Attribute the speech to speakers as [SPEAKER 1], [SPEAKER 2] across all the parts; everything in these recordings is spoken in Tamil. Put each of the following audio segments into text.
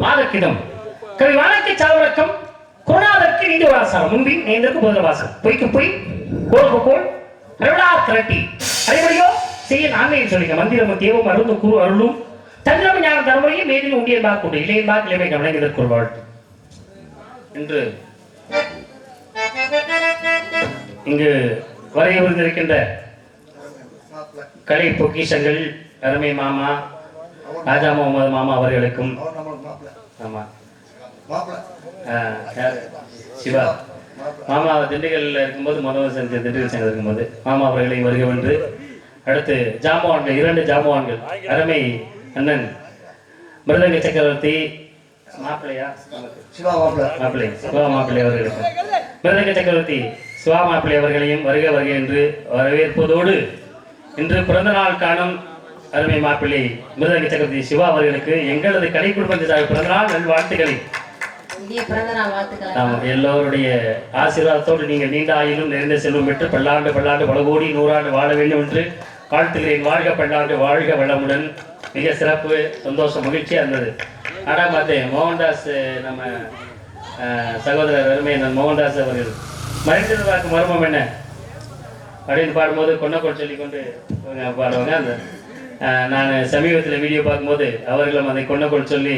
[SPEAKER 1] மாதக்கிடம் கவி வானத்தை சாவரக்கம் குருநாதற்கு நீதி வாசம் முன்பின் நேர்ந்தற்கு போத வாசம் பொய்க்கு பொய் கோருக்கு கோள் அருளா திரட்டி அறிவுடையோ செய்ய நானே சொல்லிங்க மந்திரம் தேவம் அருளும் குரு அருளும் தந்திரம் ஞான தர்மரையும் மேலில் உண்டியல் பாக்கு இளைய பாக்கு இளமை கவலைஞர் வாழ்த்து என்று இங்கு வரையிருக்கின்ற கலை பொக்கிஷங்கள் அருமை மாமா ராஜா முகமது மாமா அவர்களுக்கும் ஆமா சிவா மாமா திண்டுக்கல்ல இருக்கும்போது மனோஜன் திண்டுக்கல் சங்கம் இருக்கும்போது மாமா அவர்களை வருகவென்று அடுத்து ஜாம்பவான்கள் 2 ஜாம்பவான்கள் அருமை அண்ணன் மிருதங்க சக்கரவர்த்தி மாப்பிள்ளையா சிவா மாப்பிள்ளை அவர்களுக்கும் மிருதங்க சக்கரவர்த்தி சிவா மாப்பிள்ளை அவர்களையும் வருக வருக என்று வரவேற்பதோடு இன்று பிறந்த நாள் காணும் அருமை மாப்பிள்ளை மிருதங்க சக்கரவர்த்தி சிவா அவர்களுக்கு எங்களது கலை குடும்பத்தின் பிறந்தநாள் நல்வாழ்த்துக்களை எல்லோருடைய ஆசீர்வாதத்தோடு நீங்கள் நீண்ட ஆயிலும் நிறைந்த செல்வம் பெற்று பல்லாண்டு பல கோடி 100 ஆண்டு வாழ வேண்டும் என்று வாழ்த்துகிறேன். வாழ்க பல்லாண்டு வாழ்க வளமுடன். மிக சிறப்பு சந்தோஷம் மகிழ்ச்சியா இருந்தது. ஆனா பார்த்தேன் மோகன்தாஸ் நம்ம சகோதரர் அருமையன் மோகன்தாஸ் அவர்கள் மறைந்தது பார்க்க மர்மம் என்ன அப்படின்னு பாடும்போது கொன்னக்கோள் சொல்லி கொண்டு பாடுவாங்க. அந்த நான் சமீபத்தில் வீடியோ பார்க்கும்போது அவர்களும் அதை கொன்னக்கோள் சொல்லி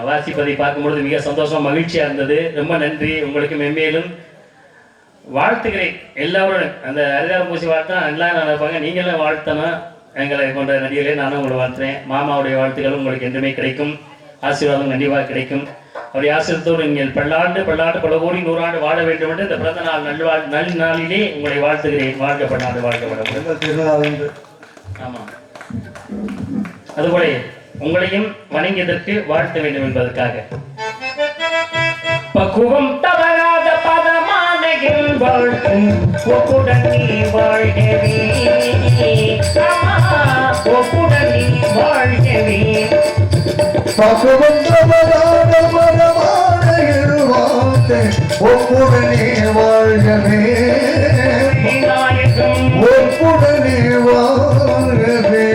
[SPEAKER 1] வாசிப்பதை பார்க்கும்பொழுது மிக சந்தோஷம் மகிழ்ச்சியாக இருந்தது. ரொம்ப நன்றி. உங்களுக்கு மென்மேலும் வாழ்த்துக்கிறேன். எல்லாரும் அந்த அரிதாரம் பூசி வாழ்த்தா எல்லாம் நினைப்பாங்க. நீங்களும் வாழ்த்தணும் எங்களை கொண்ட நடிகர்களே. நானும் உங்களை வாழ்த்துறேன். மாமாவுடைய வாழ்த்துக்களும் உங்களுக்கு என்றுமே கிடைக்கும். ஆசீர்வாதம் கண்டிப்பாக கிடைக்கும். அவருடைய ஆசீர்வாதத்தோடு நீங்கள் பல்லாண்டு பல கோடி 100 ஆண்டு வாழ வேண்டும் என்று இந்த பிறந்த நாள் நல் நாளிலே உங்களை வாழ்த்துகிறேன். வாழ்க பல்லாண்டு வாழ்க வளமுடன். ஆமாம், அதுபோல உங்களையும் வணங்கியதற்கு வாழ்த்த வேண்டும் என்பதற்காக பக்குவம் தவறாத பதமானகில் வாழ்த்தும் ஒப்புடன் நீ வாழ்கவே, ஒப்புடன் நீ வாழ்கவே.
[SPEAKER 2] பக்குவம் தவறாத பதமானகில் வாழ்த்தும் ஒப்புடன் நீ வாழ்கவே, ஒப்புடன் நீ வாழ்கவே.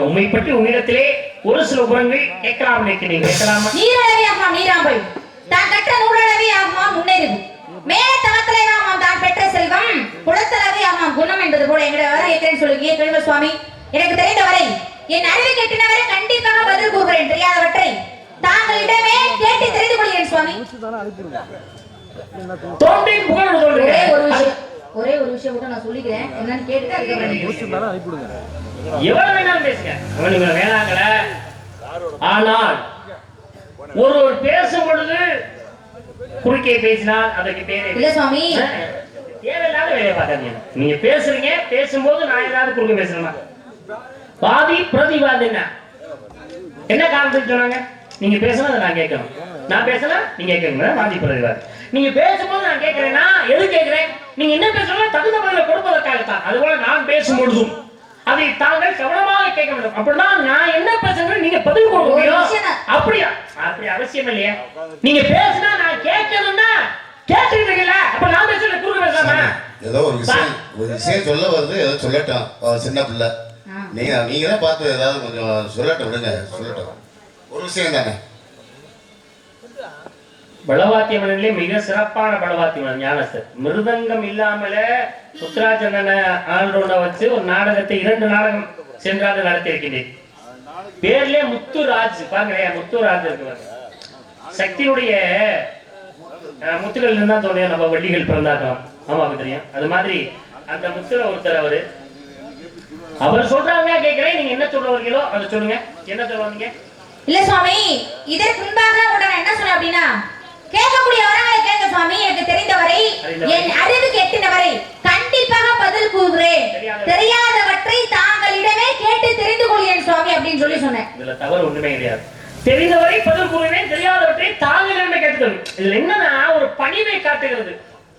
[SPEAKER 1] உண்மை பற்றி உன்னிடத்திலே ஒரு சில உரங்கள் கேட்கலாம் நினைக்கிறீங்க. கேட்கலாமா?
[SPEAKER 3] நீரளவே ஆமாம் நீராம்பல் தான் கற்ற நூலளவே ஆமாம் முன்னேறும் மேல தவத்திலே ஆமாம் தான் பெற்ற செல்வம் குலத்தளவே ஆமாம் குணம் என்பது போல எங்களை வர ஏற்கிறேன்னு சொல்லுங்க கேள்வி சுவாமி. எனக்கு தெரிந்த வரை என் அறிவை கேட்டினவரை கண்டிப்பாக பதில் கூறுகிறேன். தெரியாதவற்றை தாங்களிடமே கேட்டு தெரிந்து கொள்கிறேன் சுவாமி. ஒரே ஒரு விஷயம் கூட நான் சொல்லிக்கிறேன். என்னன்னு கேட்டு அதுக்கப்புறம்
[SPEAKER 1] எவ்வளவு வேணாலும் பேசுங்க. அவனுங்க வேணாங்கள. ஆனால் ஒரு பேசும் பொழுது குறுக்கே பேசினால் அதுக்கு பேரு
[SPEAKER 3] இல்ல சுவாமி.
[SPEAKER 1] தேவையில்லாத வேலையை பார்க்காதீங்க. நீங்க பேசுறீங்க, பேசும்போது நான் ஏதாவது குறுக்க பேசுறேன்னா வாதி பிரதிவாதி என்ன காரணத்துக்கு சொன்னாங்க? நீங்க பேசணும் அதை நான் கேட்கணும், நான் பேசலாம் நீங்க கேட்கணும். வாதி பிரதிவாதி. நீங்க பேசும்போது நான் கேட்கிறேன்னா எது கேட்கிறேன்? நீங்க என்ன பேசணும் தகுந்த பதில கொடுப்பதற்காகத்தான். அதுபோல நான் பேசும்பொழுதும் அதை தாங்கள் கவனமாக கேட்க வேண்டும். அப்படிதான் நான் என்ன பேசுறேன் நீங்க பதில் கொடுக்க முடியும். அப்படியா? அப்படி அவசியம் இல்லையா? நீங்க பேசினா நான் கேட்கணும்னா கேட்டுருக்கீங்களா? அப்ப நான் பேசல குறுக்க பேசாம
[SPEAKER 4] ஏதோ ஒரு விஷயம் சொல்ல வருது, ஏதோ சொல்லட்டும். சின்ன பிள்ளை நீங்களே பார்த்து ஏதாவது கொஞ்சம் சொல்லட்டும், விடுங்க சொல்லட்டும். ஒரு விஷயம் தானே.
[SPEAKER 1] பலவாத்தியமனிலே மிக சிறப்பான பலவாத்தியமன் ஞானஸ்தர். மிருதங்கம் இல்லாமல சுத்ராஜன ஆண்டோட வச்சு ஒரு நாடகத்தை 2 நாடகம் சென்றாண்டு நடத்தி இருக்கின்றேன். பேர்லயே முத்துராஜ் பாருங்க, முத்துராஜ் இருக்கு. சக்தியுடைய முத்துகள் இருந்தா தோணும் நம்ம வள்ளிகள் பிறந்தாக்கலாம். ஆமாக்கு தெரியும். அது மாதிரி அந்த முத்துல ஒருத்தர் அவரு. அவர் சொல்றாங்க கேட்கிறேன், நீங்க என்ன சொல்ல வரீங்களோ அதை சொல்லுங்க. என்ன சொல்ல வந்தீங்க?
[SPEAKER 3] இல்ல சுவாமி, இதற்கு முன்பாக உடனே என்ன சொன்ன அப்படின்னா கேட்கக்கூடிய வரங்களை கேட்க சுவாமி. எனக்கு தெரிந்தவரை என் அறிவுக்கு எட்டினவரை கண்டிப்பாக பதில் கூறுகிறேன். தெரியாதவற்றை தாங்களிடமே கேட்டு தெரிந்து கொள்கிறேன் சுவாமி அப்படின்னு சொல்லி சொன்னேன்.
[SPEAKER 1] இதுல தவறு ஒண்ணுமே கிடையாது. தெரிந்தவரை பதில் கூறுகிறேன், தெரியாதவற்றை தாங்களிடமே கேட்டுக்கிறேன். இதுல என்னன்னா ஒரு பணிவை காட்டுகிறது.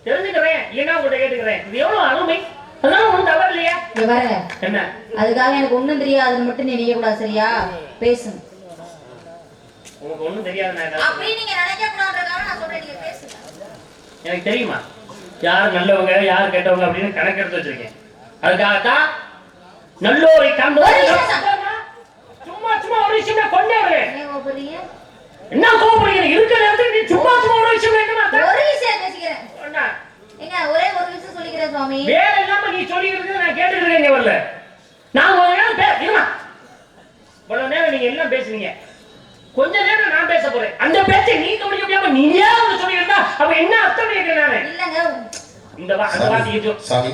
[SPEAKER 1] தெரிஞ்சுக்கிறேன் இல்லைன்னா உங்கள்கிட்ட கேட்டுக்கிறேன். இது எவ்வளவு அருமை. அதனால ஒன்றும் தவறு இல்லையா? என்ன
[SPEAKER 3] அதுக்காக எனக்கு ஒண்ணும் தெரியாதுன்னு மட்டும் நீ நினைக்க கூடாது, சரியா? பேசுங்க.
[SPEAKER 1] உங்களுக்கு ஒண்ணும் தெரியாது
[SPEAKER 3] அப்படி நீங்க நினைக்க கூடாதுன்றதுக்காக நான் சொல்றேன், நீங்க பேசுங்க.
[SPEAKER 1] எனக்கு தெரியுமா யார் நல்லவங்க யார் கெட்டவங்க அப்படின்னு கணக்கு எடுத்து வச்சிருக்கேன். அதுக்காகத்தான் நல்லோரை சும்மா சும்மா ஒரு விஷயம் கொண்டே என்ன கோபப்படுறீங்க? இருக்கிற நேரத்தில் நீ சும்மா சும்மா ஒரு விஷயம்
[SPEAKER 3] ஒரு விஷயம் பேசிக்கிறேன். ஒரே ஒரு விஷயம் சொல்லிக்கிறேன் சுவாமி.
[SPEAKER 1] வேற இல்லாம நீ சொல்லிக்கிறது நான் கேட்டுக்கிறேன். வரல நான் ஒரு நேரம் இவ்வளவு நேரம் நீங்க எல்லாம் பேசுறீங்க, கொஞ்ச நேரம் நான் பேச போறேன். அந்த பேச்சை நீ கவனிக்க முடியாம நீயே ஒன்று சொல்லியிருந்தா அப்ப என்ன அர்த்தம் கேட்கிறேன்?
[SPEAKER 3] இல்லங்க
[SPEAKER 1] இந்த வார்த்தையை
[SPEAKER 4] சாமி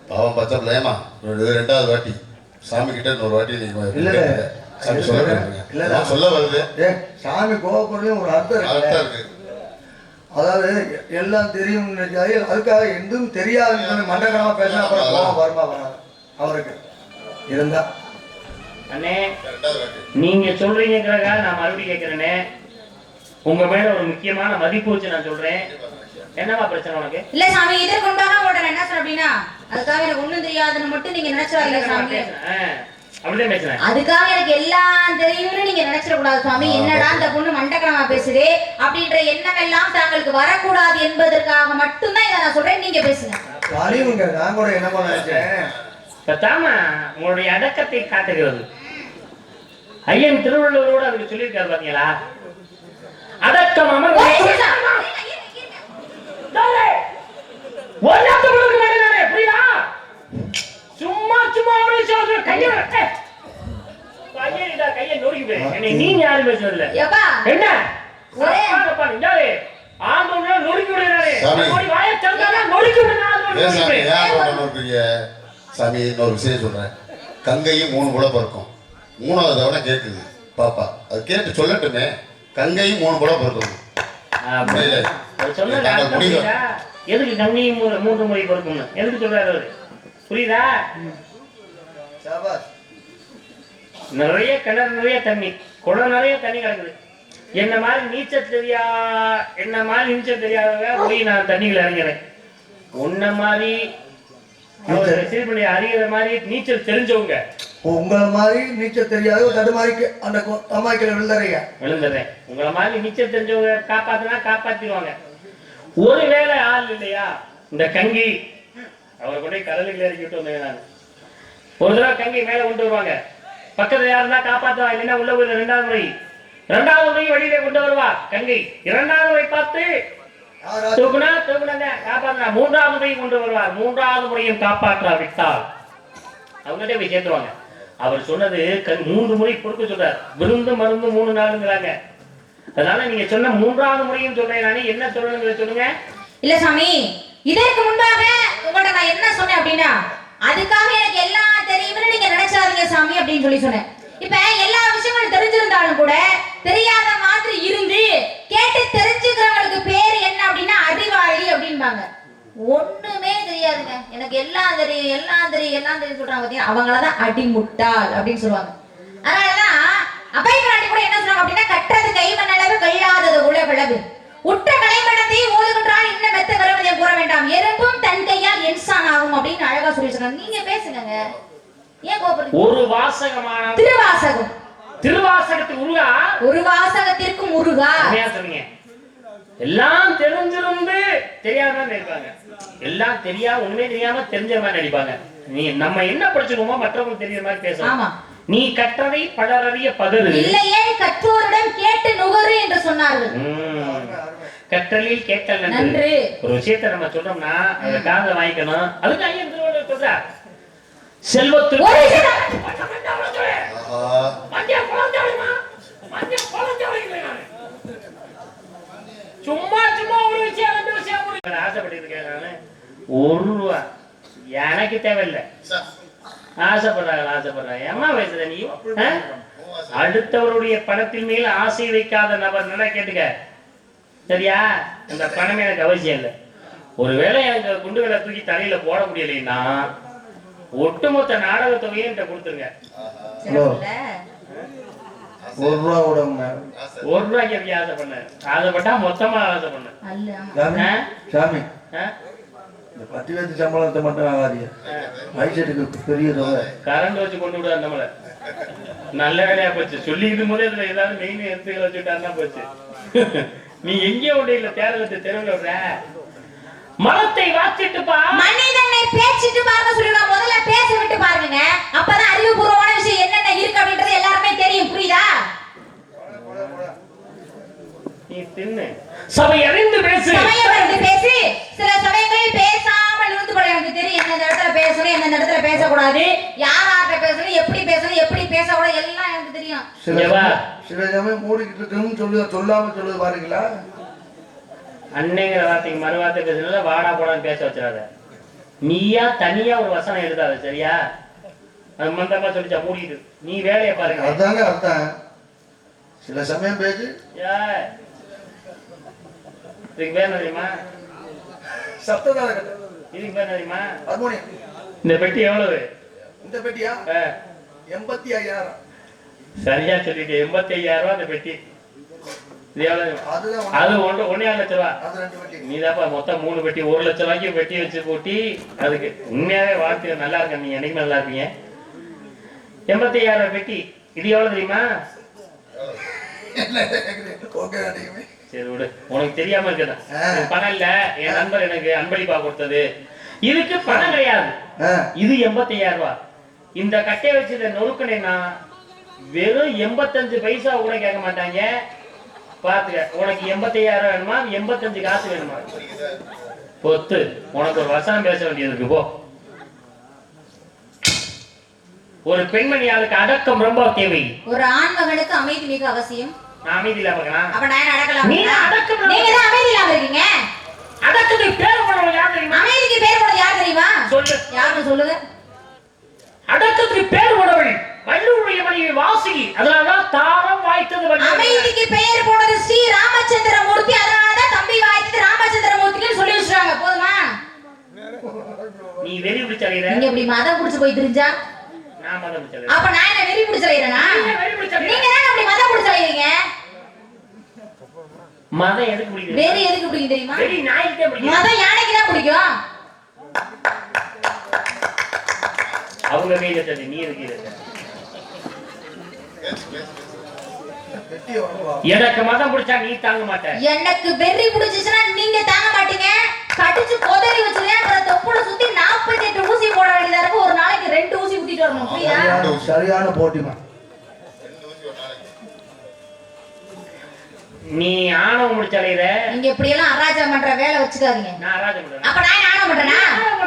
[SPEAKER 4] பாவம் பச்சை பிள்ளையமா 2வது வாட்டி சாமி கிட்ட இன்னொரு வாட்டி நீங்க சாமி சொல்ல வருது.
[SPEAKER 2] சாமி கோபப்படுறதும் ஒரு அர்த்தம் இருக்கு. அதாவது எல்லாம் தெரியும் நினைச்சாரு, அதுக்காக எதுவும் தெரியாதுன்னு மண்டகரமா பேசினா அப்புறம் கோபம் வருமா வராது அவருக்கு இருந்தா.
[SPEAKER 1] அண்ணே நீங்க சொல்றீங்கிறதுக்காக நான் மறுபடியும் கேட்கிறேனே, உங்க மேல ஒரு முக்கியமான மதிப்பு வச்சு நான் சொல்றேன். என்னவா பிரச்சனை உனக்கு?
[SPEAKER 3] இல்ல சாமி, இதற்கு முன்பாக உடனே என்ன சொன்ன அப்படின்னா அதுக்காக எனக்கு ஒண்ணும் தெரியாதுன்னு மட்டும் நீங்க நினைச்சாதீங்க சாமி.
[SPEAKER 1] அப்படிதான் பேசுறேன்.
[SPEAKER 3] அதுக்காக எனக்கு எல்லாம் தெரியும்னு நீங்க நினைச்சிட கூடாது சுவாமி. என்னடா இந்த பொண்ணு மண்டகரமா பேசுதே அப்படின்ற எண்ணம் எல்லாம் தாங்களுக்கு வரக்கூடாது என்பதற்காக மட்டும்தான் இதை நான் சொல்றேன். நீங்க பேசுங்க.
[SPEAKER 2] நான் கூட என்ன பண்ண நினைச்சேன்,
[SPEAKER 1] உங்களுடைய அடக்கத்தை காட்டுகிறது. ஐயன் திருவள்ளுவரோடு அதுக்கு சொல்லியிருக்காரு பாத்தீங்களா? அடக்கம் அமர் சும்மா சும்மா கையை நொறுக்கி போய் நீங்க யாரும் பேசுறதில்ல. என்ன
[SPEAKER 4] சாமி இன்னொரு விஷயம் சொல்றேன். கங்கையும் 3 புல பிறக்கும். 3வது தவணை கேட்குது பாப்பா, அது கேட்டு சொல்லட்டுமே. கங்கையும் 3 புல பிறக்கும்.
[SPEAKER 1] எதுக்கு கங்கையும் 3 முறை பிறக்கும் எதுக்கு சொல்றாரு அவரு? புரியுதா? நிறைய கிணறு நிறைய தண்ணி, குளம் நிறைய தண்ணி கிடக்குது. என்ன மாதிரி நீச்சல் தெரியாதவங்க போய் நான் தண்ணிகள் இறங்குறேன். உன்ன மாதிரி அறிகிற மாதிரி நீச்சல் தெரிஞ்சவங்க
[SPEAKER 2] உங்களை மாதிரி நீச்சல் தெரியாது தடுமாறிக்கு அந்த அம்மாய்க்கில விழுந்துறேன்.
[SPEAKER 1] உங்களை மாதிரி நீச்சல் தெரிஞ்சவங்க காப்பாத்தினா காப்பாத்திடுவாங்க. ஒருவேளை ஆள் இல்லையா இந்த கங்கி அவரை கொண்டு கடலுக்குள்ள இறக்கிட்டு வந்தேன் நான். ஒரு தடவை கங்கை மேல கொண்டு வருவாங்க, பக்கத்துல யாருன்னா காப்பாத்துவா, இல்லைன்னா உள்ள போய் 2வது முறை வெளியில கொண்டு வருவா கங்கை. 2வது முறை பார்த்து தூக்குனா காப்பாத்தினா 3வது முறை கொண்டு வருவார். 3வது முறையும் காப்பாற்றாவிட்டால் அவங்ககிட்ட போய் சேர்த்துவாங்க. அவர் சொன்னது 3 முறை பொறுக்க சொல்றார். விருந்து மருந்து 3 நாளுங்கிறாங்க. அதனால நீங்க சொன்ன 3வது முறையும் சொல்றேன். நானே என்ன சொல்லணுங்கிற சொல்லுங்க.
[SPEAKER 3] இல்ல சாமி, இதற்கு முன்பாக உங்கள்ட்ட நான் என்ன சொன்னேன் அப்படின்னா அதுக்காக எனக்கு எல்லாம் தெரியும்னு நீங்க நினைச்சாதீங்க சாமி அப்படின்னு சொல்லி சொன்னேன். இப்ப எல்லா விஷயங்களும் தெரிஞ்சிருந்தாலும் கூட தெரியாத மாதிரி இருந்து கேட்டு தெரிஞ்சுக்கிறவங்களுக்கு பேரு சொல்றாங்க. ஒண்ணுமே தெரியாதுங்க, எனக்கு எல்லாம் தெரியும் எல்லாம் தெரியும் எல்லாம் தெரியும் சொல்றாங்க பாத்தீங்கன்னா, அவங்களதான் அடிமுட்டாள் அப்படின்னு சொல்லுவாங்க. அதனாலதான் அபயபிராட்டி கூட என்ன சொல்றாங்க அப்படின்னா, கற்றது கைமண்ணளவு கல்லாதது உள்ள விளவு, உற்ற கலைமணத்தை ஓதுகின்றால் இன்னும் மெத்த வருவதை கூற வேண்டாம், எறும்பும் தன் கையால் என்சான் ஆகும் அப்படின்னு அழகா சொல்லி சொல்றாங்க. நீங்க பேசுங்க, ஏன் கோபப்படுறீங்க?
[SPEAKER 1] ஒரு வாசகமான
[SPEAKER 3] திருவாசகம்,
[SPEAKER 1] திருவாசகத்துக்கு முருகா,
[SPEAKER 3] ஒரு வாசகத்திற்கு முருகா
[SPEAKER 1] சொன்னீங்க. எல்லாம் தெரிஞ்சிருந்து தெரியாம நடிப்பாங்க, எல்லாம் தெரியாம ஒண்ணுமே தெரியாம தெரிஞ்ச மாதிரி நடிப்பாங்க. நீ நம்ம என்ன படிச்சிருக்கோமோ மற்றவங்களுக்கு தெரியுற மாதிரி பேசணும். நீ கற்றதை பலரறிய பகரு,
[SPEAKER 3] இல்லையே கற்றோரிடம் கேட்டு நுகரு என்று சொன்னார்கள்.
[SPEAKER 1] கற்றலில் கேட்டல் நன்று. ஒரு விஷயத்தை நம்ம சொல்றோம்னா அதை காதுல வாங்கிக்கணும். அதுக்கு ஐயன் திருவள்ளுவர் சொல்றார், செல்வத்தில் சும்மா சும்மா ஒரு விஷயம் ஆசைப்பட்டு ஒரு ரூபா எனக்கு தேவையில்லை. ஆசைப்படுறாங்க ஏமா பேசுற நீ? அடுத்தவருடைய பணத்தின் மேல் ஆசை வைக்காத நபர் நல்லா கேட்டுக்க, சரியா? அந்த பணம் எனக்கு அவசியம் இல்லை. ஒருவேளை எனக்கு குண்டு வேலை தூக்கி தலையில போட முடியலைன்னா ஒட்டுமொத்த நாடக தொகையை என்கிட்ட கொடுத்துருங்க.
[SPEAKER 2] ஒரு
[SPEAKER 1] ரூபாய்க்கு எப்படி ஆசை பண்ண? ஆசைப்பட்டா மொத்தமா ஆசை பண்ண.
[SPEAKER 2] சாமி பத்தி வச்சு சம்பளத்தை மட்டும் ஆகாதீங்க, மைசெட்டுக்கு பெரிய தொகை
[SPEAKER 1] கரண்ட் வச்சு கொண்டு விடாது நம்மள. நல்ல வேலையா போச்சு, சொல்லிக்கிட்டு போதே இதுல ஏதாவது மெயின் எடுத்துக்க வச்சுட்டாருன்னா போச்சு. நீ எங்கேயோ உடைய தேர்தலுக்கு தெருவில் விடுற மரத்தை வாச்சிட்டு பா,
[SPEAKER 3] மனிதனை பேசிட்டு பாருங்க சொல்லுவாங்க. முதல்ல பேச விட்டு பாருங்க, அப்பதான் அறிவுபூர்வமான விஷயம் என்னென்ன இருக்கு அப்படின்றது எல்லாருமே தெரியும். புரியுதா?
[SPEAKER 1] நீ தின்னு சபை அறிந்து பேசு,
[SPEAKER 3] சபை அறிந்து பேசி. சில சமயங்களில் பேசாமல் இருந்து போட எனக்கு தெரியும் எந்த இடத்துல பேசணும் எந்த இடத்துல பேசக்கூடாது, யார்கிட்ட பேசணும், எப்படி பேசணும், எப்படி பேசக்கூடாது எல்லாம் எனக்கு தெரியும்.
[SPEAKER 2] சில சமயம் மூடிக்கிட்டு இருக்குன்னு சொல்லாம சொல்லுது பாருங்களா.
[SPEAKER 1] அன்னைங்கிற வார்த்தைக்கு மறு வார்த்தை பேசுறதுல வாடா போடான்னு பேச வச்சிடாத. நீயா தனியா ஒரு வசனம் எழுதாத, சரியா? அது மந்தமா சொல்லிச்சா மூடிட்டு நீ வேலையை பாருங்க.
[SPEAKER 2] அதாங்க அர்த்தம். சில சமயம் பேசு.
[SPEAKER 1] இதுக்கு பேர் தெரியுமா?
[SPEAKER 2] சப்ததார.
[SPEAKER 1] இதுக்கு பேர் தெரியுமா?
[SPEAKER 2] ஹார்மோனியம்.
[SPEAKER 1] இந்த பெட்டி எவ்வளவு?
[SPEAKER 2] இந்த பெட்டியா 85,000.
[SPEAKER 1] சரியா சொல்லிட்டு 85,000 ரூபாய் இந்த பெட்டி. அது 1.5 லட்சம் ரூபா. நீதாப்பா மொத்தம் 3 பெட்டி 1 லட்சம் ரூபாய்க்கு பெட்டி வச்சு போட்டி. அதுக்கு உண்மையாவே வாழ்க்கை நல்லா இருக்க, நீங்க என்னைக்கு நல்லா இருப்பீங்க. 85,000 பெட்டி. இது எவ்வளவு தெரியுமா? சரி விடு, உனக்கு தெரியாம இருக்குதா? பணம் இல்ல, என் நண்பர் எனக்கு அன்பளிப்பா கொடுத்தது. இதுக்கு பணம் கிடையாது. இது 85,000 ரூபாய். இந்த கட்டையை வச்சு இதை நொறுக்கணும்னா வெறும் 85 பைசா கூட கேட்க மாட்டாங்க. பாத்துக்க, உனக்கு 85,000 வேணுமா 85 காசு வேணுமா? பொத்து, உனக்கு ஒரு வசனம் பேச வேண்டியது இருக்கு. போ. ஒரு பெண்மணியாளுக்கு அடக்கம் ரொம்ப தேவை.
[SPEAKER 3] ஒரு ஆண் மகனுக்கு அமைதி மிக அவசியம்.
[SPEAKER 1] நான் அமைதி இல்லாம இருக்கேன்.
[SPEAKER 3] அப்ப நான் அடக்கலாம்.
[SPEAKER 1] நீங்க அடக்கம்,
[SPEAKER 3] நீங்க தான் அமைதி இல்லாம இருக்கீங்க.
[SPEAKER 1] அடக்கத்துக்கு பேர் போடுறது யார் தெரியுமா?
[SPEAKER 3] அமைதிக்கு பேர் போடுறது யார் தெரியுமா?
[SPEAKER 1] சொல்லு.
[SPEAKER 3] யாருன்னு சொல்லுங்க.
[SPEAKER 1] அடக்கத்துக்கு பேர் போடுறவள் வள்ளுவருடைய மனைவி வாசுகி. அதனாலதான் தாரம் வாய்த்தது.
[SPEAKER 3] அமைதிக்கு பெயர் போனது ஸ்ரீ ராமச்சந்திரமூர்த்தி. அதனாலதான் தம்பி வாய்த்தது ராமச்சந்திரமூர்த்தின்னு சொல்லி வச்சிருக்காங்க. போதுமா?
[SPEAKER 1] நீ வெறி பிடிச்சலையிற.
[SPEAKER 3] நீங்க இப்படி மதம் பிடிச்சு போய் தெரிஞ்சா
[SPEAKER 1] நான் மதம் பிடிச்சலை.
[SPEAKER 3] அப்ப நான் என்ன வெறி பிடிச்சலையிறேனா? நீங்க தான் அப்படி மதம் பிடிச்சலையிறீங்க.
[SPEAKER 1] மதம் எதுக்கு பிடிக்குது?
[SPEAKER 3] வெறி எதுக்கு பிடிக்கும் தெரியுமா?
[SPEAKER 1] வெறி நாய்க்கு தான் பிடிக்கும்.
[SPEAKER 3] மதம் யானைக்கு தான் பிடிக்கும்.
[SPEAKER 1] அவங்க கையில தண்ணி, நீ எதுக்கு கையில? எனக்கு மதம் பிடிச்சா நீ தாங்க மாட்ட.
[SPEAKER 3] எனக்கு வெறி பிடிச்சிச்சுன்னா நீங்க தாங்க மாட்டீங்க. கடிச்சு கொதறி வச்சிருக்கேன். அப்புறம் தொப்புல சுத்தி 48 ஊசி போட வேண்டியதா இருக்கு. ஒரு நாளைக்கு 2 ஊசி குத்திட்டு வரணும். புரியுதா?
[SPEAKER 2] சரியான போட்டிமா.
[SPEAKER 1] நீ ஆணவம் முடிச்சலையிற.
[SPEAKER 3] நீங்க இப்படி எல்லாம் அராஜகம் பண்ற வேலை வச்சுக்காதீங்க.
[SPEAKER 1] நான் அராஜகம் பண்றேன்.
[SPEAKER 3] அப்ப நான் ஆணவம் பண்றேனா?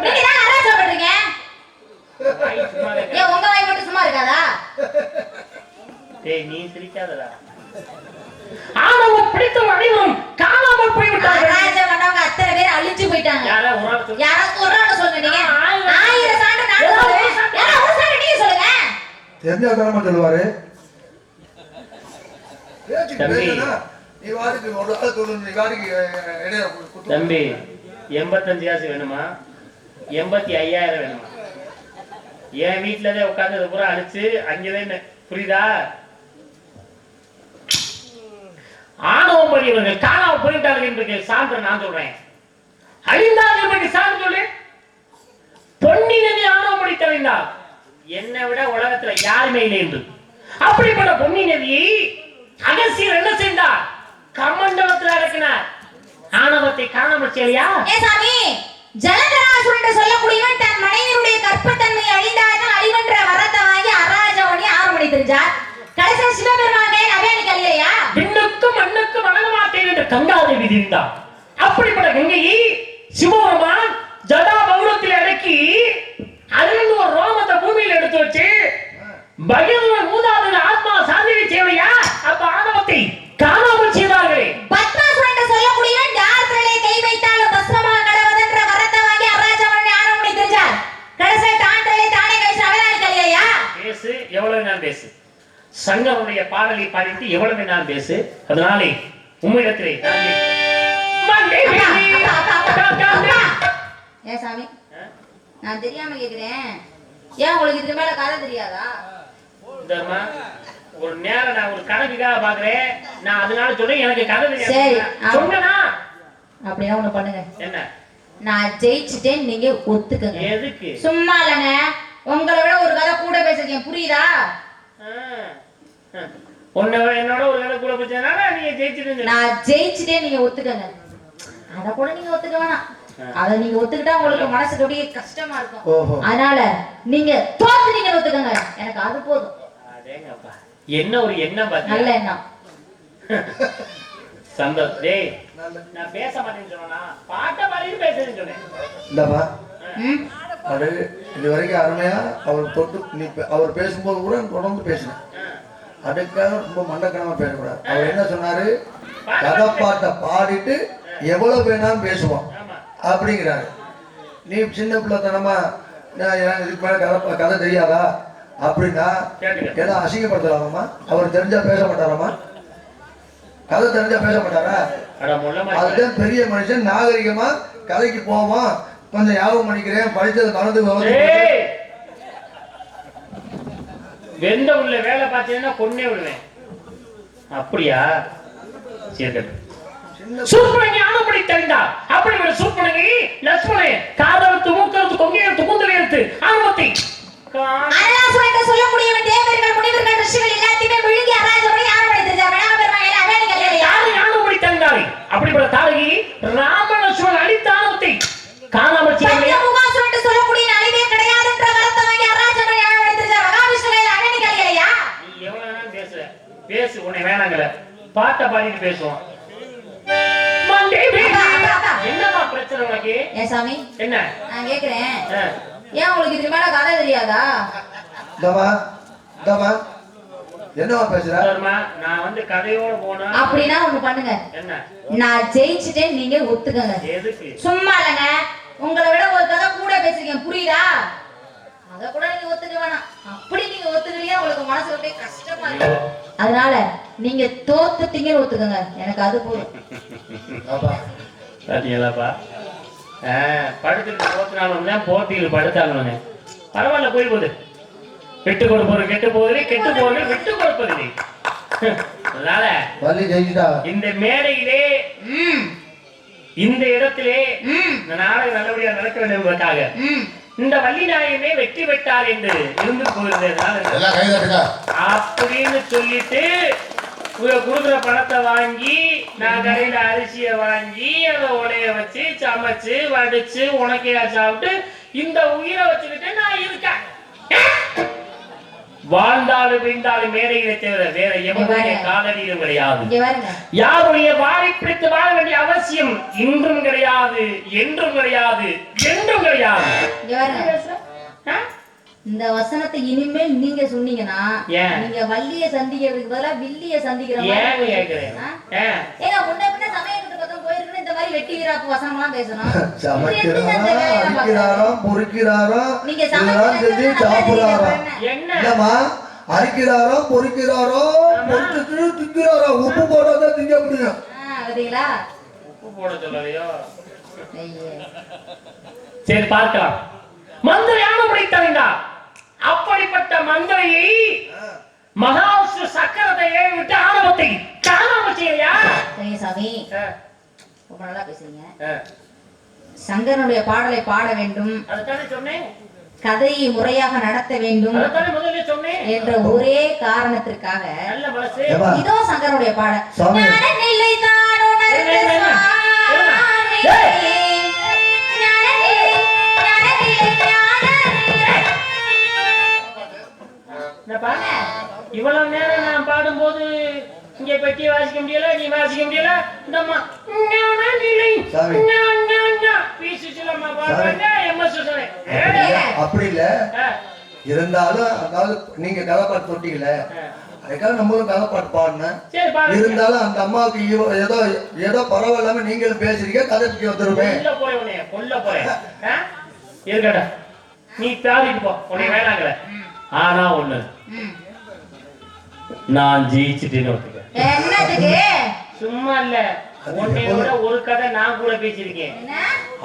[SPEAKER 3] நீங்க தான் அராஜகம் பண்றீங்க. ஏன் உங்க வாய் மட்டும் சும்மா இருக்காதா?
[SPEAKER 1] டேய் நீ சிரிக்காதடா. ஆணவம் பிடித்தவர்கள் அனைவரும் காணாமல் போய்விட்டார்கள்.
[SPEAKER 3] அராஜகம் பண்ணவங்க அத்தனை பேர் அழிஞ்சு போயிட்டாங்க.
[SPEAKER 1] யாராவது ஒரு ஆள் சொல்லு.
[SPEAKER 3] யாராவது ஒரு ஆள் சொல்லுங்க. நீங்க 1000 சான்று நான் சொல்றேன். யாராவது ஒரு சான்று நீங்க சொல்லுங்க.
[SPEAKER 2] தெரிஞ்ச தரமா சொல்லுவாரு.
[SPEAKER 1] தம்பி,
[SPEAKER 2] நீ வாருக்கு ஒரு ஆள் சொல்லு. நீ வாருக்கு இடையில குத்து.
[SPEAKER 1] தம்பி 85 காசு வேணுமா? 85,000 வேணுமா? என் வீட்டுலதான் உட்காந்து பூரா அடிச்சு அங்கேதான் புரியுதா? ஆணவம் படியவர்கள் காணாம போயிட்டார்கள் என்று சான்று நான் சொல்றேன். அழிந்தார்கள் என்று சான்று சொல்லு. பொன்னி நதி ஆணவம் படி தெளிந்தார். என்னை விட உலகத்துல யாருமே இல்லை என்று அப்படிப்பட்ட பொன்னி நதியை அகசியர் என்ன செய்தார்? கமண்டலத்தில் இறக்கினார். ஆணவத்தை காணாமல் செய்யலையா?
[SPEAKER 3] சாமி, ஜலதராசுரன் என்று சொல்லக்கூடியவன் தன் மனைவியுடைய கற்பத்தன்மை அழிந்தார்கள் அழிவென்ற வரத்தை வாங்கி அராஜவனி 6 மணி தெரிஞ்சார். கடைசியில் சிவபெருமானே அவையானிக்கு அழியலையா?
[SPEAKER 1] விண்ணுக்கும் மண்ணுக்கும் வணங்க மாட்டேன் என்று கங்காதேவி தெரிந்தார். அப்படிப்பட்ட கங்கையை சிவபெருமான் ஜடா பௌரத்தில் அடக்கி அதிலிருந்து ஒரு ரோமத்தை பூமியில் எடுத்து வச்சு பகிர்வன் மூதாத ஆத்மா சாந்தியை செய்வையா? அப்ப ஆணவத்தை காணாமல் செய்தார்களே.
[SPEAKER 3] பத்மாசுரன் என்று சொல்லக்கூடியவன் யார் தலையை கை வைத்தாலும் பஸ்மமாக கடவதென்ற வரத்தை வாங்கி அராஜவனி 6 மணி தெரிஞ்சார். கடைசியில் தான் தலையை தானே கழிச்சு அவையானிக்கு அழியலையா?
[SPEAKER 1] பேசு, எவ்வளவு நான் பேசு. சங்கருடைய பாடலை பாடிட்டு எவ்வளவு நான் பேசு. அதனாலே உம்மிடத்திலே
[SPEAKER 3] ஏன் சாமி, நான் தெரியாம கேக்குறேன். ஏன் உங்களுக்கு இதுக்கு மேல கதை தெரியாதா?
[SPEAKER 1] ஒரு நேரம் நான் ஒரு கணக்குக்காக பாக்குறேன். நான் அதனால சொல்றேன் எனக்கு கதை
[SPEAKER 3] சரி,
[SPEAKER 1] தெரியாது. சொன்னா
[SPEAKER 3] அப்படின்னா ஒண்ணு பண்ணுங்க.
[SPEAKER 1] என்ன?
[SPEAKER 3] நான் ஜெயிச்சுட்டேன் நீங்க ஒத்துக்கங்க.
[SPEAKER 1] எதுக்கு?
[SPEAKER 3] சும்மா இல்லைங்க, உங்களை விட ஒரு கதை கூட பேசுறீங்க, புரியுதா?
[SPEAKER 1] என்னோட ஒரு கதை கூட பேசுறதுனால நீங்க ஜெயிச்சிட்டு. நான்
[SPEAKER 3] ஜெயிச்சுட்டேன் நீங்க ஒத்துக்கங்க. அத கூட நீங்க ஒத்துக்க வேணாம். அத நீங்க ஒத்துக்கிட்டா உங்களுக்கு மனசுக்கு அப்படியே கஷ்டமா இருக்கும். அதனால நீங்க தோத்துட்டீங்கன்னு ஒத்துக்கங்க. எனக்கு அது போதும்.
[SPEAKER 1] அடேங்கப்பா, என்ன ஒரு எண்ணம் பாத்தீங்க.
[SPEAKER 3] நல்ல எண்ணம்.
[SPEAKER 1] சந்தோஷ், டேய் நான் பேச மாட்டேன்னு சொன்னா பாட்ட பாடிட்டு பேசுறேன்னு சொன்னேன்.
[SPEAKER 2] இந்தப்பா அது இது வரைக்கும் அருமையா அவர் தொட்டு நீ அவர் பேசும்போது கூட தொடர்ந்து பேசினேன். அதுக்காக ரொம்ப மண்டக்கணமா பேசக்கூடாது. அவர் என்ன சொன்னாரு? கதை பாட்டை பாடிட்டு எவ்வளவு வேணாலும் பேசுவோம் அப்படிங்கிறாரு. நீ சின்ன பிள்ளைத்தனமா இதுக்கு மேல கதை தெரியாதா அப்படின்னா ஏன்னா அசிங்கப்படுத்தலாமா? அவர் தெரிஞ்சா பேச மாட்டாராமா? கதை தெரிஞ்சா பேச மாட்டாரா? அதுதான் பெரிய மனுஷன் நாகரிகமா கதைக்கு போவோம். கொஞ்சம் ஞாபகம் பண்ணிக்கிறேன், படிச்சது மறந்து
[SPEAKER 1] வெந்த உள்ள வேலை பார்த்தீங்கன்னா கொன்னே விடுவேன். அப்படியா? சரி, சூப்பரங்க ஆனப்படி தெரிந்தார். அப்படி ஒரு சூப்பரங்க லட்சுமணே காதலத்து மூக்கறுத்து கொங்கையறுத்து கூந்தலையறுத்து ஆணவத்தை
[SPEAKER 3] அருளாசுரன் சொல்லக்கூடியவன் தேவர்கள் முனிவர்கள் ரிஷிகள் எல்லாத்தையுமே விழுங்கி அராஜவனை ஆணவத்தை தெரிஞ்சார். வேணாபெருமாள் அவையானிக்கு அழியலையா?
[SPEAKER 1] யாரு ஆணவப்படி தெரிந்தாரே? அப்படிப்பட்ட தாரகி ராமலட்சுமணன் அழித்த ஆணவத்தை காணாமல் செய்யலையா?
[SPEAKER 3] முகாசுரன் சொல்லக்கூடிய அழிவே கிடையாது என்ற வரத்தை வாங்கி அராஜவனை ஆணவத்தை தெரிஞ்சார். மகாவிஷ்ணுவை அவையானிக்கு அழியலையா?
[SPEAKER 1] நீ எவ்வளவு நேரம் பேசுற? பேசு, உன்னை வேணாங்கல பாட்டை பாடிட்டு பேசுவோம். என்னமா பிரச்சனை உனக்கு?
[SPEAKER 3] ஏன் சாமி,
[SPEAKER 1] என்ன
[SPEAKER 3] நான் கேக்குறேன், ஏன் உங்களுக்கு இதுக்கு மேல கதை தெரியாதா?
[SPEAKER 2] என்னவா பேசுற?
[SPEAKER 1] நான் வந்து கதையோட போனா
[SPEAKER 3] அப்படின்னா ஒண்ணு பண்ணுங்க.
[SPEAKER 1] என்ன?
[SPEAKER 3] நான் ஜெயிச்சுட்டேன் நீங்க ஒத்துக்கங்க.
[SPEAKER 1] எதுக்கு?
[SPEAKER 3] சும்மா இல்லைங்க, உங்களை விட ஒரு கதை கூட பேசுறீங்க, புரியுதா? அத கூட நீங்க ஒத்துக்க வேணாம். அப்படி நீங்க ஒத்துக்கலையா உங்களுக்கு மனசு அப்படியே கஷ்டமா இருக்கும். அதனால நீங்க தோத்துட்டீங்கன்னு ஒத்துக்கங்க. எனக்கு அது போதும்.
[SPEAKER 1] பாத்தீங்களாப்பா, படுத்துட்டு தோத்துனாலும் போட்டியில் படுத்தாங்க. பரவாயில்ல, போய் போகுது. விட்டு கொடுப்பது கெட்டு போவதில்லை, கெட்டு போவதில்லை விட்டு கொடுப்பதில்லை. அதனால இந்த மேடையிலே இந்த இடத்திலே இந்த நாடகம் நல்லபடியா நடக்க வேண்டும் என்பதற்காக இந்த வள்ளி நாயகமே வெற்றி பெற்றார் என்று இருந்து போயிருந்ததுனால அப்படின்னு சொல்லிட்டு கொடுக்குற பணத்தை வாங்கி நான் கடையில அரிசியை வாங்கி அதை உடைய வச்சு சமைச்சு வடிச்சு உனக்கையா சாப்பிட்டு இந்த உயிரை வச்சுக்கிட்டு நான் இருக்கேன். வாழ்ந்தாலும் வீழ்ந்தாலும் மேடைகளை தவிர வேற எவருடைய காலடியிலும் கிடையாது. யாருடைய வாரி பிடித்து வாழ வேண்டிய அவசியம் இன்றும் கிடையாது, என்றும் கிடையாது, என்றும் கிடையாது.
[SPEAKER 3] இந்த வசனத்தை இனிமேல் நீங்க சொன்னீங்கன்னா நீங்க வள்ளிய சந்திக்கிறதுக்கு பதிலா வில்லிய சந்திக்கிற மாதிரி. ஏங்க முன்ன பின்ன சமயத்துக்கு பக்கம் போயிருக்கணும், இந்த மாதிரி வெட்டி வீராப்பு வசனம் எல்லாம் பேசணும். நீங்க
[SPEAKER 2] என்னமா அரிக்கிறாரோ பொறிக்கிறாரோ திங்கிறாரோ உப்பு போடாதான் திங்க முடியும்.
[SPEAKER 1] உப்பு போட சொல்லலையோ? சரி பார்க்கலாம். மந்திரையான உடைத்தலைந்தா அப்படிப்பட்ட மந்திரையை மகாவிஷ்ணு சக்கரத்தை விட்டு ஆணவத்தை காணாம செய்யா.
[SPEAKER 3] சாமி ரொம்ப நல்லா பேசுறீங்க. சங்கரனுடைய பாடலை பாட வேண்டும்,
[SPEAKER 1] அதுதானே சொன்னேன்.
[SPEAKER 3] கதையை முறையாக நடத்த வேண்டும் என்ற ஒரே காரணத்திற்காக இதோ சங்கரனுடைய பாடல்.
[SPEAKER 1] இவ்வளவு நேரம் நான் பாடும்போது இங்க பெட்டி வாசிக்க முடியல, நீ வாசிக்க முடியல. இந்தம்மா
[SPEAKER 2] அப்படி இல்ல இருந்தாலும், அதாவது நீங்க கதைப்பாட்டு தொட்டீங்கல்ல, அதுக்காக நம்மளும் கதைப்பாட்டு பாடினேன். இருந்தாலும் அந்த அம்மாவுக்கு ஏதோ ஏதோ பரவாயில்லாம நீங்களும் பேசுறீங்க, கதைக்கு வந்துருவேன்.
[SPEAKER 1] இருக்கடா, நீ பாடிட்டு போ, உன்னை வேணாங்கல. ஆனா ஒண்ணு, நான் ஜெயிச்சுட்டேன்னு சும்மா இல்ல, உன்னையோட ஒரு கதை நான் கூட பேசியிருக்கேன்.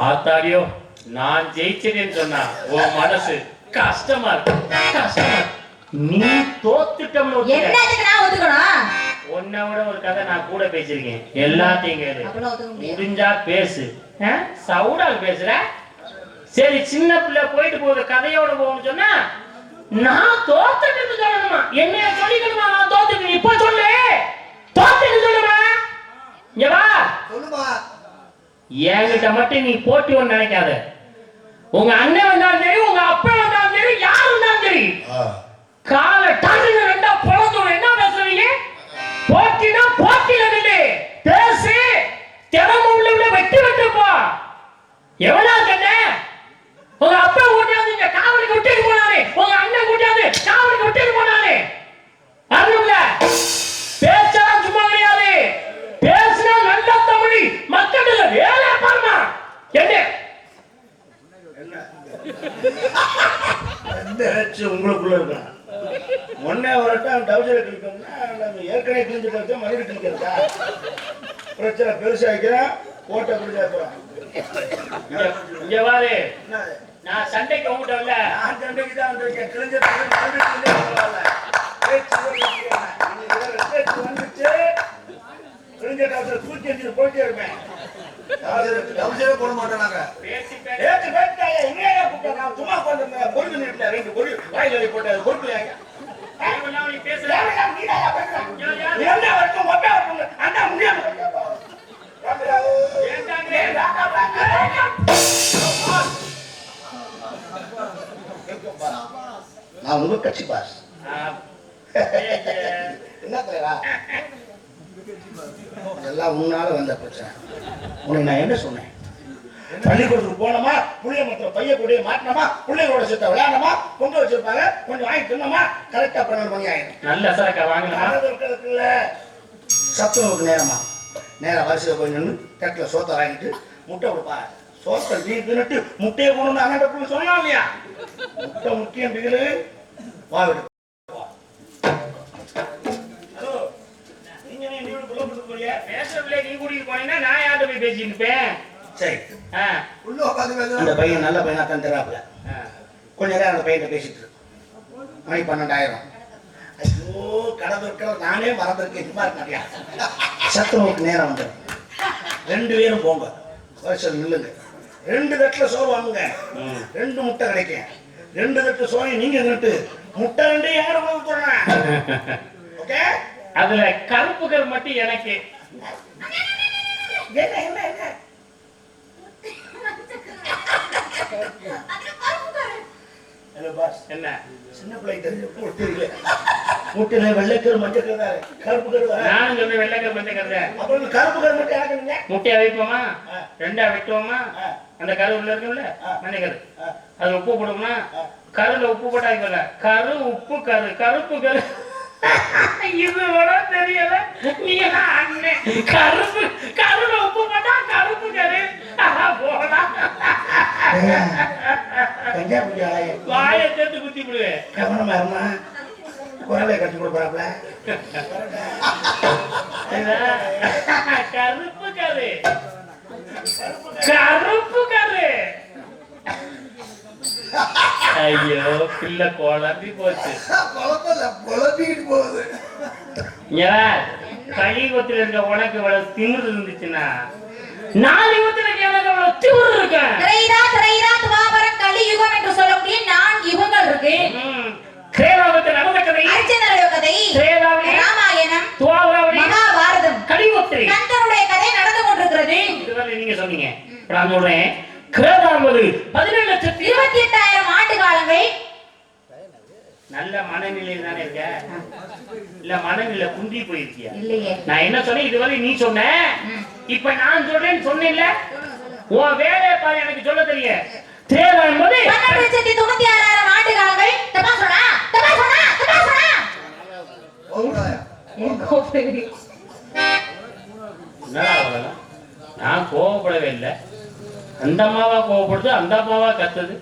[SPEAKER 1] ஆத்தாடியோ, நான் ஜெயிச்சிட்டேன்னு சொன்னா உன் மனசு கஷ்டமா இருக்கு. நீ தோத்துட்டோம்னு உன்னோட ஒரு கதை நான் கூட பேசியிருக்கேன். எல்லாத்தையும் கேளு, முடிஞ்சா பேசு. சவுடால் பேசுற. சரி, சின்ன பிள்ளை போயிட்டு போகுது, கதையோட போகணும்னு சொன்னா நான் தோத்துட்டு சொல்லணுமா? என்னைய சொல்லிக்கணுமா? நான் தோத்துட்டு இப்ப சொல்லு, தோத்துட்டு சொல்லுமா? இங்க வா, என்கிட்ட மட்டும் நீ போட்டி ஒண்ணு நினைக்காத. உங்க அண்ணன் வந்தாலும் சரி, உங்க அப்பா வந்தாலும் சரி, யார் வந்தாலும் சரி, காலை டாடுங்க ரெண்டா பொழந்தோம். என்ன பேசுறீங்க? போட்டினா போட்டியில நில்லு, பேசு, திறமை உள்ள வெட்டி வெட்டுப்பா. எவ்வளோ கண்ண உங்க அப்பா கூட்டியாந்து இங்க காவலுக்கு விட்டுட்டு போனாரு, உங்க அண்ணன் கூட்டியாந்து காவலுக்கு விட்டுட்டு போனாரு. அதுல பேச்செல்லாம் சும்மா கிடையாது, பேசினா நல்ல தமிழ் மக்கள் வேலை பாருமா. என்ன
[SPEAKER 5] உங்களுக்குள்ள இருக்கா? ஒன்னே வரட்டும் டவுசரை கிழிக்கணும்னா நம்ம ஏற்கனவே கிழிஞ்சிட்டு மறுபடியும் கிழிக்கிறதா? பிரச்சனை பெருசாக்கிறேன், கோட்டை பெருசாக்குறோம்.
[SPEAKER 1] இங்க வாரு, நான் சண்டைக்கு வந்துட்டேன்ல.
[SPEAKER 5] நான் சண்டைக்கு தான் வந்திருக்கேன். கிழிஞ்சது பரவாயில்ல, வந்துச்சு. கிழிஞ்ச டவுசரை தூக்கி எஞ்சி போயிட்டே இருப்பேன்.
[SPEAKER 2] டவுசரே போட மாட்டேனாங்க.
[SPEAKER 5] சும்மா உட்காந்து பொறுத்து நிறுத்தல, ரெண்டு பொருள் வாயில போட்டு பொறுப்பு நான் உங்க கட்சி பாஸ். என்ன தலைவா, இதெல்லாம் உன்னால வந்த பிரச்சனை. உனக்கு நான் என்ன சொன்னேன்? பள்ளிக்கூடத்துக்கு போனோமா, புளிய மரத்துல பைய கூடிய மாட்டினோமா, பிள்ளைகளோட சேர்த்த விளையாடணுமா, பொங்க வச்சிருப்பாங்க, கொஞ்சம் வாங்கி தின்னோமா, கரெக்டா 12 மணி ஆயிடும்.
[SPEAKER 1] நல்ல சரக்கா வாங்கல.
[SPEAKER 5] சத்துணவுக்கு நேரமா, நேரம் வரிசையில் போய் நின்று தட்டில் சோத்தை வாங்கிட்டு முட்டை கொடுப்பா. சோத்தை நீ தின்னுட்டு முட்டையை கொண்டு அண்ணன் சொன்னான் இல்லையா? முட்டை முக்கியம் பிகிலு வாவிடு.
[SPEAKER 1] நீ கூட்டிட்டு போனீங்கன்னா நான் யார்கிட்ட போய் பேசிட்டு இருப்பேன்.
[SPEAKER 5] சரி, அந்த பையன் நல்ல பையனா தான் தராப்புல. கொஞ்ச நேரம் அந்த பையன் பேசிட்டு மணி 12 ஐயோ, கடை இருக்கிற நானே மறந்துருக்கேன். சும்மா இருக்காடியா? சத்துணவுக்கு நேரம் வந்து 2 பேரும் போங்க, வருஷம் நில்லுங்க. 2 தட்டில் சோறு வாங்குங்க, 2 முட்டை கிடைக்கும். 2 தட்டு சோறு நீங்க நிட்டு முட்டை 2 யாரும் வாங்க போறேன். ஓகே,
[SPEAKER 1] அதுல கருப்புகள் மட்டும் எனக்கு.
[SPEAKER 5] என்ன என்ன என்ன
[SPEAKER 1] என்ன
[SPEAKER 5] சின்ன பிள்ளை தெரியல. முட்டையில வெள்ளைக்கரு மஞ்சள் கருப்பு கரு.
[SPEAKER 1] நானும் சொல்றேன் வெள்ளைக்கரு மஞ்சள் கரு.
[SPEAKER 5] அப்புறம் கருப்பு கரு மட்டும் இறக்குறீங்க.
[SPEAKER 1] முட்டையை வைப்போமா, 2 வெட்டுவோமா, அந்த கரு உள்ள இருக்குல்ல மஞ்சள் கரு, அது உப்பு போடுவோமா, கருல உப்பு போட்டாங்க, கரு உப்பு கரு கருப்பு கரு. இது கூட தெரியல. நீ அண்ணன் கருப்பு கருல உப்பு போட்டா கருப்பு கரு போடா. வாயை சேர்த்து குத்தி விடுவேன்.
[SPEAKER 5] கவனமா இருந்தா குரலை கட்டி கொடுப்பாப்ல.
[SPEAKER 1] கருப்பு கரு கருப்பு ஐயோ பிள்ளை குழம்பி போச்சு.
[SPEAKER 2] குழப்பம் குழப்பிக்கிட்டு போகுது.
[SPEAKER 1] ஏன் கலியுகத்துல இருக்க உனக்கு இவ்வளவு திமிரு இருந்துச்சுன்னா நான் யுகத்துல எனக்கு இவ்வளவு திமிரு இருக்கேன்.
[SPEAKER 3] கலியுகம் என்று சொல்லக்கூடிய 4 யுகங்கள் இருக்கு.
[SPEAKER 1] கிரேதாவத்தில் நடந்த கதை,
[SPEAKER 3] அர்ஜுனனுடைய கதை,
[SPEAKER 1] கிரேதாவதி,
[SPEAKER 3] ராமாயணம்,
[SPEAKER 1] துவாபராவதி,
[SPEAKER 3] மகாபாரதம்,
[SPEAKER 1] கலியுகத்தில்
[SPEAKER 3] கந்தனுடைய கதை நடந்து கொண்டிருக்கிறது.
[SPEAKER 1] இதுவரை நீங்க சொன்னீங்க. நான் சொல்றேன் கிரேதாவது 17,28,000
[SPEAKER 3] ஆண்டு காலங்கள்.
[SPEAKER 1] நல்ல மனநிலையில் தானே இருக்க? இல்ல மனநிலை குன்றி போயிருக்கியா?
[SPEAKER 3] இல்லையே.
[SPEAKER 1] நான் என்ன சொன்னேன் இதுவரை நீ சொன்ன, இப்ப நான் சொல்றேன்னு சொன்னேன்ல. உன் வேலையை பாரு, எனக்கு சொல்ல தெரியும். தேவை என்பது
[SPEAKER 3] 12,96,000 ஆண்டு காலங்கள். தப்பா சொன்னா
[SPEAKER 1] நான் கோவப்படவே இல்லை. அந்த அம்மாவா கோவப்படுது, அந்த அம்மாவா கத்துது.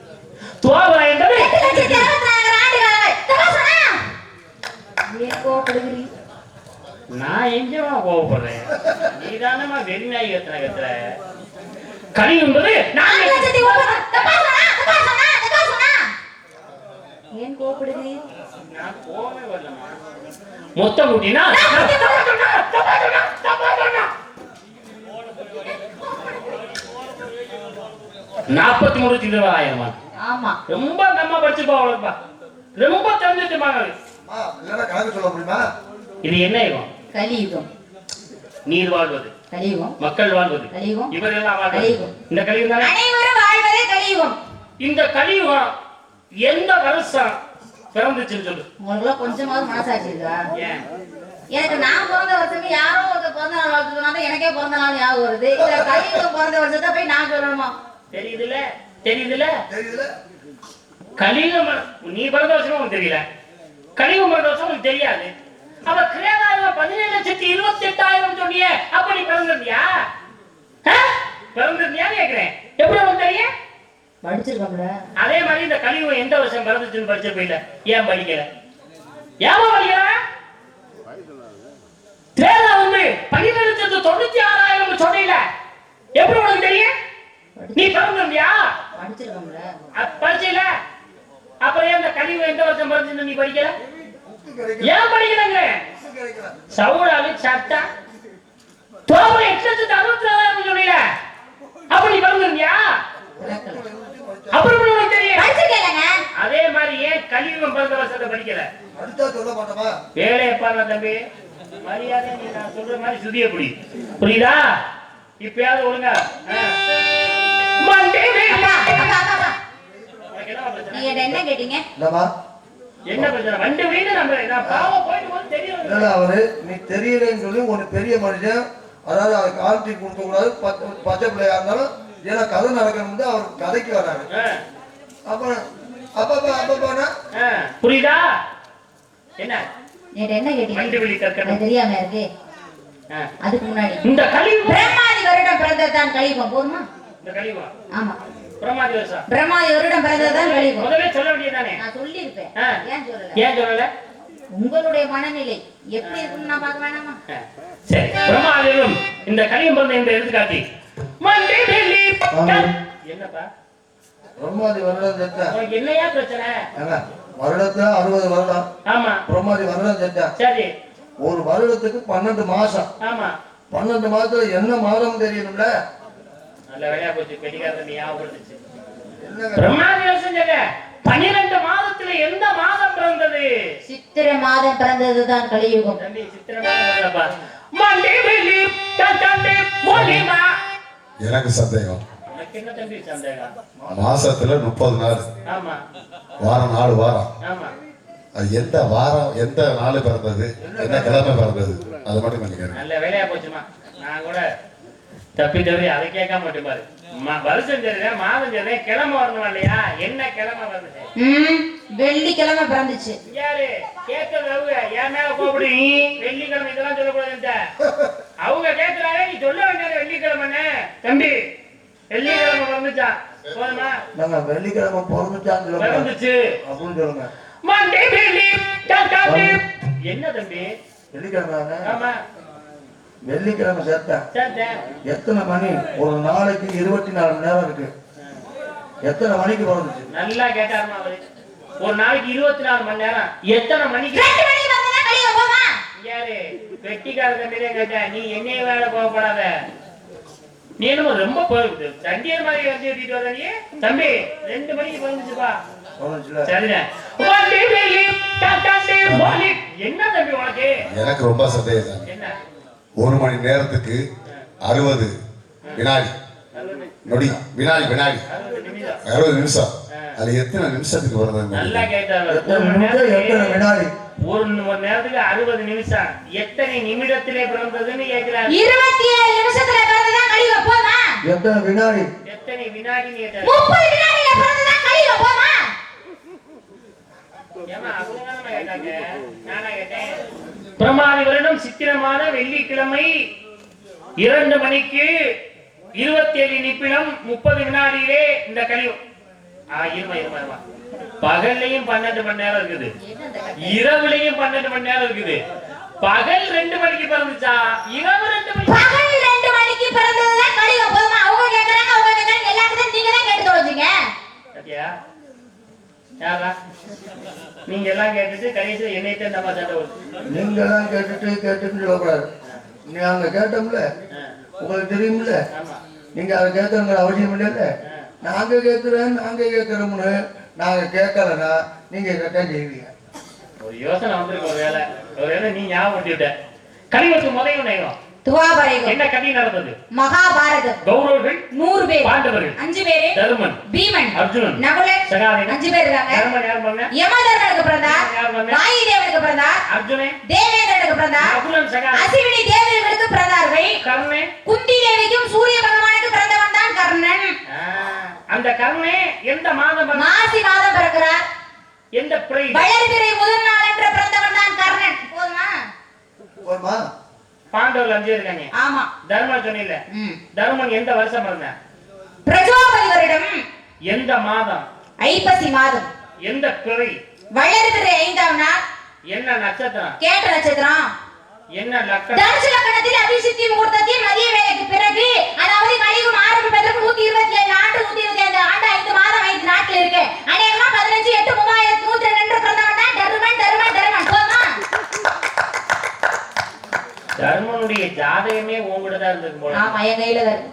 [SPEAKER 1] துவாபரா என்பது
[SPEAKER 3] 8,64,000 ஆண்டு காலங்கள். தப்பா சொன்னா ஏன் கோவப்படுகிறீ?
[SPEAKER 1] நான் எங்கேவா கோவப்படுறேன்? நீதானமா வெறிநாய் கத்துற. கலி என்பது
[SPEAKER 3] 4,09,000. தப்பா சொன்னா ஏன் கோவப்படுகிறீ?
[SPEAKER 1] நான் கோவமே வரலமா. மொத்தம் கூட்டினா 43,20,000.
[SPEAKER 3] ஆமா.
[SPEAKER 1] ரொம்ப நம்ம படிச்சுப்பா, அவ்வளவுப்பா. ரொம்ப தெரிஞ்சுட்டுப்பாங்க.
[SPEAKER 2] கணக்கு சொல்ல முடியுமா?
[SPEAKER 1] இது என்ன யுகம்?
[SPEAKER 3] கலியுகம்.
[SPEAKER 1] நீர் வாழ்வது,
[SPEAKER 3] கலியுகம்.
[SPEAKER 1] மக்கள் வாழ்வது,
[SPEAKER 3] கலியுகம்.
[SPEAKER 1] இவரெல்லாம் வாழ்வது
[SPEAKER 3] கலியுகம்.
[SPEAKER 1] இந்த கலியுகம் தானே.
[SPEAKER 3] அனைவரும் வாழ்வதே கலியுகம்.
[SPEAKER 1] இந்த கலியுகம் எந்த வருஷம் பிறந்துச்சுன்னு சொல்லு.
[SPEAKER 3] உங்களுக்கு கொஞ்சமாவது மனசாட்சி இருக்கா?
[SPEAKER 1] ஏன்?
[SPEAKER 3] எனக்கு நான் பிறந்த வருஷமே யாரோ ஒரு பிறந்த நாள் வாழ்த்து சொன்னா எனக்கே பிறந்த நாள் ஞாபகம் வருது. இதுல கலியுகம் பிறந்த வருஷத்தை போய் நான் சொல்லணுமா?
[SPEAKER 1] தெரியுதுல?
[SPEAKER 2] தெரியுதுல?
[SPEAKER 1] கலியுகம் நீ பிறந்த வருஷம் உனக்கு தெரியல, கலியுகம் பிறந்த வருஷம் உனக்கு தெரியாது. அவ கிரேதாயுகம் 17,28,000 சொன்னியே, அப்ப நீ பிறந்திருந்தியா? பிறந்திருந்தியான்னு கேக்குறேன். எப்படி உனக்கு தெரியும்?
[SPEAKER 3] படிச்சிருக்கோம்ல.
[SPEAKER 1] அதே மாதிரி இந்த கலியுகம் எந்த வருஷம் பிறந்துச்சுன்னு படிச்சிருப்பீங்க. ஏன் படிக்கல? ஏமா படிக்கல? திரேதா வந்து 12,96,000 சொன்னீங்க, எப்படி உனக்கு தெரியும்? நீ பிறந்திருந்தியா?
[SPEAKER 3] படிச்சிருக்கோம்ல.
[SPEAKER 1] படிச்சல. அப்புறம் ஏன் இந்த கலியுகம் எந்த வருஷம் பிறந்துச்சுன்னு நீ படிக்கல? ஏன் படிக்கலங்க? சவுடாலு சட்டா தோபரை 8,64,000 சொன்னீங்க, அப்ப நீ பிறந்திருந்தியா? அப்புறம் உனக்கு தெரியும்?
[SPEAKER 3] படிச்சிருக்கேங்க.
[SPEAKER 1] அதே மாதிரி ஏன் கலியுகம் பிறந்த வருஷத்தை படிக்கல?
[SPEAKER 2] அடுத்தா சொல்ல மாட்டோமா?
[SPEAKER 1] வேலையை பாருங்க தம்பி, மரியாதை நீ நான் சொல்ற மாதிரி சுதிய புடி, புரியுதா? இப்பயாவது ஒழுங்கா
[SPEAKER 3] என்ன கேட்டீங்க?
[SPEAKER 1] என்ன பிரச்சனை? வண்டி வீடு நம்ம பாவம் போயிட்டு போது தெரியும்.
[SPEAKER 2] அவரு நீ தெரியலன்னு சொல்லி ஒரு பெரிய மனுஷன், அதாவது அதுக்கு ஆழ்த்தி கொடுக்க கூடாது, பச்சை பிள்ளையா இருந்தாலும் ஏன்னா கதை நடக்கணும் அவர் கதைக்கு வராரு. அப்புறம் அப்பப்பானா
[SPEAKER 1] புரியுதா? என்ன
[SPEAKER 3] என்ன கேட்டீங்க?
[SPEAKER 1] வண்டி வெளி கற்கணும்
[SPEAKER 3] தெரியாம இருக்கு. அதுக்கு முன்னாடி
[SPEAKER 1] இந்த கலியுகம்
[SPEAKER 3] பிரம்மாதி வருடம் பிறந்ததுதான் கலியுகம். போதுமா?
[SPEAKER 1] இந்த கலியுகம்
[SPEAKER 3] ஆமா,
[SPEAKER 1] பிரம்மாதி வருஷம்
[SPEAKER 3] பிரம்மாதி வருடம் பிறந்ததுதான் கலியுகம்.
[SPEAKER 1] முதல்ல சொல்ல வேண்டியதானே?
[SPEAKER 3] நான் சொல்லி இருப்பேன். ஏன் சொல்லல? உங்களுடைய மனநிலை எப்படி இருக்குன்னு நான் பார்க்க வேணாமா?
[SPEAKER 1] சரி, பிரம்மாதியும் இந்த கலியுகம் பிறந்த இந்த எடுத்துக்காட்டி மண்டி வெளி என்னப்பா
[SPEAKER 2] பிரம்மாதி வருடம் செத்தா
[SPEAKER 1] என்னையா பிரச்சனை?
[SPEAKER 2] வருடத்துல 60 வருடம்.
[SPEAKER 1] ஆமா,
[SPEAKER 2] பிரம்மாதி வருடம் செத்தா. சரி, ஒரு வருடத்துக்கு 12 மாசம்.
[SPEAKER 1] ஆமா,
[SPEAKER 2] 12 மாசத்துல என்ன மாதம் தெரியணும்ல.
[SPEAKER 1] நல்ல வேலையா போச்சு, பெட்டிக்காரன் ஞாபகப்படுத்துச்சு. பிரம்மாதி வருஷம் சொல்ல 12 மாதத்துல எந்த மாதம் பிறந்தது?
[SPEAKER 3] சித்திரை மாதம் பிறந்ததுதான் கலியுகம்.
[SPEAKER 1] தம்பி சித்திரை மாதம் வரலப்பா. மண்டி வெளி தண்டே மொழிமா.
[SPEAKER 4] எனக்கு சந்தேகம்.
[SPEAKER 1] எனக்கு என்ன தம்பி சந்தேகம்?
[SPEAKER 4] மாசத்துல 30 நாள்.
[SPEAKER 1] ஆமா,
[SPEAKER 4] வாரம் 4 வாரம்.
[SPEAKER 1] ஆமா,
[SPEAKER 4] அது எந்த வாரம் எந்த நாள் பிறந்தது, என்ன கிழமை பிறந்தது, அது மட்டும் பண்ணிக்கிறேன்.
[SPEAKER 1] நல்ல வேலையா போச்சுமா. நான் கூட தப்பி அதை கேட்க மாட்டேன் பாரு. வருஷம் தெரியும், மாதம் தெரியும், கிழமை வரணும் இல்லையா? என்ன கிழமை வந்துச்சு?
[SPEAKER 3] வெள்ளிக்கிழமை பிறந்துச்சு.
[SPEAKER 1] யாரு கேட்கறது? அவங்க என் மேல கோபப்படு. நீ வெள்ளிக்கிழமை இதெல்லாம் சொல்லக்கூடாது. அவங்க கேட்கிறாங்க, நீ சொல்ல வேண்டியது வெள்ளிக்கிழமை. தம்பி வெள்ளிக்கிழமை பிறந்துச்சா? போதுமா?
[SPEAKER 2] நாங்க வெள்ளிக்கிழமை பிறந்துச்சான்னு
[SPEAKER 1] பிறந்துச்சு
[SPEAKER 2] அப்படின்னு சொல்லுங்க.
[SPEAKER 1] என்ன தம்பி
[SPEAKER 2] வெள்ளிக்கிழமை?
[SPEAKER 1] ஆமா,
[SPEAKER 2] வெள்ளிக்கிழமை சேர்த்தேன். எத்தனை மணி? ஒரு நாளைக்கு 24 மணி நேரம் இருக்கு. எத்தனை மணிக்கு பிறந்துச்சு?
[SPEAKER 1] நல்லா கேட்டாருமா அவரு. ஒரு நாளைக்கு 24 மணி நேரம் எத்தனை மணிக்கு
[SPEAKER 3] 2 மணிக்கு வந்தா கலியுகம் போமா?
[SPEAKER 1] யாரு வெட்டிக்கார தம்பியே கேட்ட நீ என்னைய வேலை போகப்படாத. நீ என்ன ரொம்ப தண்டியர் மாதிரி வந்து ஏற்றிட்டு வர நீ தம்பி 2 மணிக்கு வந்துச்சுப்பா. சரிதான். என்ன தம்பி உனக்கு?
[SPEAKER 4] எனக்கு ரொம்ப சந்தேகம்.
[SPEAKER 1] என்ன
[SPEAKER 4] 1 மணி நேரத்துக்கு 60 வினாடி நொடி வினாடி வினாடி 60 நிமிஷம். அது எத்தனை நிமிஷத்துக்கு வருது?
[SPEAKER 1] நல்லா கேட்டாரு.
[SPEAKER 2] வினாடி
[SPEAKER 1] 1 நேரத்துக்கு 60 நிமிஷம். எத்தனை நிமிடத்திலே பிறந்ததுன்னு கேட்கிறாரு.
[SPEAKER 3] 27 நிமிஷத்துல பிறந்ததா கலியுகம் போமா?
[SPEAKER 2] எத்தனை வினாடி?
[SPEAKER 1] எத்தனை வினாடின்னு கேட்டாரு.
[SPEAKER 3] 30 வினாடில பிறந்ததா கலியுகம் போமா?
[SPEAKER 1] ஏமா அவங்க கேட்டாங்க, நானா கேட்டேன். பிரமாதி வருடம் சித்திரமான வெள்ளிக்கிழமை 2 மணிக்கு 27 நிமிடம் 30 வினாடியிலே இந்த கலியுகம். இருமா பகல்லையும் 12 மணி நேரம் இருக்குது, இரவுலையும் 12 மணி நேரம் இருக்குது. பகல் 2 மணிக்கு பிறந்துச்சா, இரவு 2 மணிக்கு?
[SPEAKER 3] பகல் 2 மணிக்கு பிறந்ததுதான் கலியுகம் போமா? அவங்க கேக்குறாங்க, அவங்க கேக்குறாங்க, எல்லாத்துக்கும் நீங்க தான் கேட்டு தொலைஞ்சீங்க.
[SPEAKER 1] சத்தியா யாரா நீங்க எல்லாம் கேட்டுட்டு கடைசியில என்னைத்தான் நம்ம சண்டை வருது.
[SPEAKER 2] நீங்க எல்லாம் கேட்டுட்டு சொல்லக்கூடாது. நாங்க கேட்டோம்ல, உங்களுக்கு தெரியும்ல,
[SPEAKER 1] ஆமா
[SPEAKER 2] நீங்க அதை கேட்கணுங்கிற அவசியம் இல்லைல்ல. நாங்க கேட்கிறோம்னு நாங்க கேட்கலன்னா நீங்க கேட்டா செய்வீங்க.
[SPEAKER 1] ஒரு யோசனை வந்திருக்கு. ஒருவேளை நீ ஞாபகம் விட்டுட்ட. கலியுகத்துக்கு முதல் நேரம்
[SPEAKER 3] துவாபரயுகம்.
[SPEAKER 1] என்ன கதை நடந்தது?
[SPEAKER 3] மகாபாரதம்.
[SPEAKER 1] கௌரவர்கள்
[SPEAKER 3] 100 பேர்,
[SPEAKER 1] பாண்டவர்கள்
[SPEAKER 3] 5 பேர்,
[SPEAKER 1] தருமன்,
[SPEAKER 3] பீமன்,
[SPEAKER 1] அர்ஜுனன்,
[SPEAKER 3] நகுலன்,
[SPEAKER 1] சகாதேவன்
[SPEAKER 3] 5 பேர் இருக்காங்க.
[SPEAKER 1] தருமன் யார் பண்ண?
[SPEAKER 3] யமதர்மனுக்கு பிறந்தார்,
[SPEAKER 1] யார் பண்ண?
[SPEAKER 3] வாயுதேவனுக்கு பிறந்தார்,
[SPEAKER 1] அர்ஜுனன்,
[SPEAKER 3] தேவேந்திரனுக்கு பிறந்தார்,
[SPEAKER 1] நகுலன், சகாதேவன்,
[SPEAKER 3] அசிவினி தேவர்களுக்கு பிறந்தார்கள்.
[SPEAKER 1] கர்ணன்,
[SPEAKER 3] குந்தி தேவிக்கும் சூரிய பகவானுக்கு பிறந்தவன் தான் கர்ணன்.
[SPEAKER 1] அந்த கர்ணன் எந்த மாதம் பிறந்தார்?
[SPEAKER 3] மாசி மாதம் பிறக்கிறார்.
[SPEAKER 1] எந்த பிறை?
[SPEAKER 3] வளர்பிறை முதல் நாள் என்று பிறந்தவன் தான் கர்ணன். போதுமா?
[SPEAKER 1] பாண்டவர்கள் 5 இருக்காங்க.
[SPEAKER 3] ஆமா.
[SPEAKER 1] தர்மன் சொன்னில, தர்மன் எந்த வருஷம் பிறந்தார்?
[SPEAKER 3] பிரஜோபதி வருடம்
[SPEAKER 1] எந்த மாதம்?
[SPEAKER 3] ஐப்பசி மாதம்.
[SPEAKER 1] எந்த பிறை?
[SPEAKER 3] வளர்பிறை 5ஆம் நாள்.
[SPEAKER 1] என்ன நட்சத்திரம்?
[SPEAKER 3] கேட்ட நட்சத்திரம்.
[SPEAKER 1] என்ன லக்கணம்?
[SPEAKER 3] தனுசு லக்னத்தில் அபிஷித்தி முகூர்த்தத்தில் மதிய வேளைக்கு பிறகு, அதாவது கலியுகம் ஆரம்பிப்பதற்கு 127 ஆண்டு, 125 ஆண்டு, 5 மாதம் 5 நாட்கள் இருக்கு. அநேகமா 15/8/3102 என்று பிறந்தவன் தான் தருமன். போதுமா?
[SPEAKER 1] தர்மனுடைய ஜாதகமே உங்ககிட்ட தான் இருந்தது போல.
[SPEAKER 3] ஆமா, என் கையில தான் இருக்கு.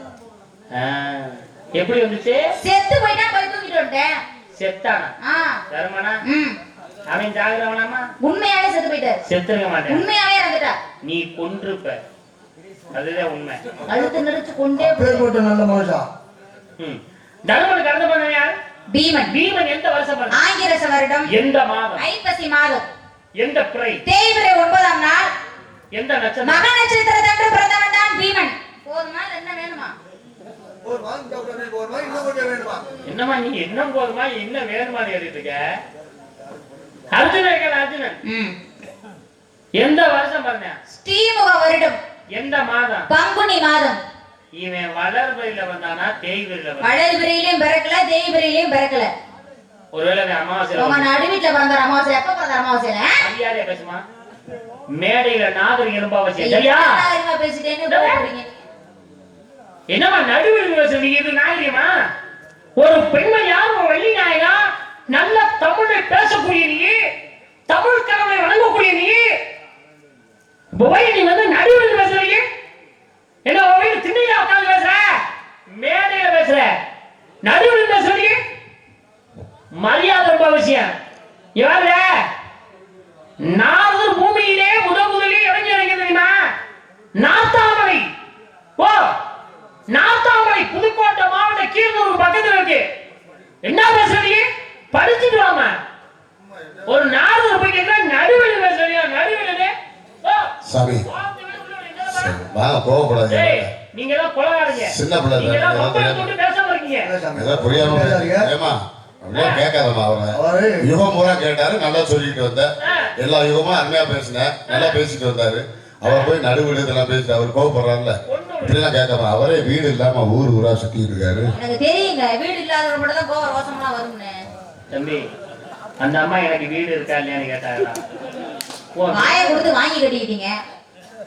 [SPEAKER 1] எப்படி வந்துச்சு?
[SPEAKER 3] செத்து போயிட்டா போய் தூக்கிட்டு வந்துட்டேன்.
[SPEAKER 1] செத்தானா? தர்மனா? அவன் ஜாகிரவனாமா?
[SPEAKER 3] உண்மையாவே செத்து போயிட்டாரு.
[SPEAKER 1] செத்துருக்க மாட்டேன்.
[SPEAKER 3] உண்மையாவே இறந்துட்டா.
[SPEAKER 1] நீ கொன்றுப்ப. அதுதான் உண்மை.
[SPEAKER 3] அழுத்து நடிச்சு கொண்டே
[SPEAKER 2] போட்டு நல்ல மனுஷா.
[SPEAKER 1] தர்மனுக்கு அடுத்த பண்ண யார்?
[SPEAKER 3] பீமன்.
[SPEAKER 1] பீமன் எந்த வருஷம் பிறந்தார்?
[SPEAKER 3] ஆங்கிரச வருடம்.
[SPEAKER 1] எந்த மாதம்?
[SPEAKER 3] ஐப்பசி மாதம்.
[SPEAKER 1] எந்த பிறை?
[SPEAKER 3] தேய்பிறை 9ஆம் நாள்.
[SPEAKER 1] எந்த நட்சத்திரம்?
[SPEAKER 3] மக நட்சத்திரத்தன்று பிறந்தவன் தான் பீமன். போதுமா? என்ன வேணுமா?
[SPEAKER 1] என்னமா நீ என்ன போதுமா என்ன வேணுமா கேட்டுட்டு இருக்க? அர்ஜுனன் எந்த வருஷம் பிறந்தான்?
[SPEAKER 3] ஸ்ரீமுக வருடம்.
[SPEAKER 1] எந்த மாதம்?
[SPEAKER 3] பங்குனி மாதம்.
[SPEAKER 1] இவன் வளர்பிறையில வந்தானா தேய்பிறையில வந்தானா?
[SPEAKER 3] வளர்பிறையிலும் பிறக்கல, தேய்பிறையிலும் பிறக்கல.
[SPEAKER 1] ஒருவேளை அமாவாசை
[SPEAKER 3] உங்க நடுவீட்டுல பிறந்தார். அமாவாசை எப்ப பிறந்தார்? அமாவாசையில
[SPEAKER 1] மரியாதையா பேசுமா? மேடையில நாகரிக எலும்பாவசியம் சரியா?
[SPEAKER 3] பேசிட்டேன்னு
[SPEAKER 1] என்னமா நடுவில் பேசுறீங்க? இது நாகரிகமா? ஒரு பெண்மணி யாரும் வள்ளி நாயகா நல்ல தமிழை பேசக்கூடிய நீ, தமிழ் கடவுளை வணங்கக்கூடிய நீ, நீ வந்து நடுவில் பேசுறீங்க. என்ன திண்ணையில உட்கார்ந்து பேசுற, மேடையில பேசுற, நடுவில் பேசுறீங்க. மரியாதை ரொம்ப அவசியம். யாரு நாரதர் பூமியிலே முதலில் இறங்கி தெரியுமா? நார்த்தாமலை. ஓ, நார்த்தாமலை புதுக்கோட்டை மாவட்ட கீழ்நூறு பக்கத்துல இருக்கு. என்ன பேசுறீங்க? படிச்சுட்டு வாமா. ஒரு நாரதர் போய் கேட்டா நடுவில் பேசுறீங்க. நடுவில்
[SPEAKER 4] சாமி வாங்க, போகக்கூடாது.
[SPEAKER 1] நீங்க எல்லாம் கொலகாரங்க.
[SPEAKER 4] சின்ன பிள்ளை
[SPEAKER 1] நீங்க எல்லாம் மொபைல் போட்டு பேசாம இருக்கீங்க.
[SPEAKER 4] ஏதாவது புரியாம ஏமா அப்படியே கேட்காதம்மா. அவரை யுகம் பூரா கேட்டாரு, நல்லா சொல்லிட்டு வந்தேன். எல்லா யுகமும் அருமையா பேசினேன், நல்லா பேசிட்டு வந்தாரு. அவர் போய் நடுவில் இதெல்லாம் பேசிட்டு அவர் கோவப்படுறாருல, இப்படிலாம் கேட்காம அவரே வீடு இல்லாம ஊரா சுத்திட்டு இருக்காரு.
[SPEAKER 3] எனக்கு தெரியுங்க, வீடு இல்லாதவங்க மட்டும் தான் கோவம் ரோசம்லாம் வரும்னு.
[SPEAKER 1] தம்பி, அந்த அம்மா எனக்கு வீடு இருக்கா இல்லையான்னு கேட்டாங்களா?
[SPEAKER 3] வாயை கொடுத்து வாங்கி கட்டிக்கிட்டீங்க.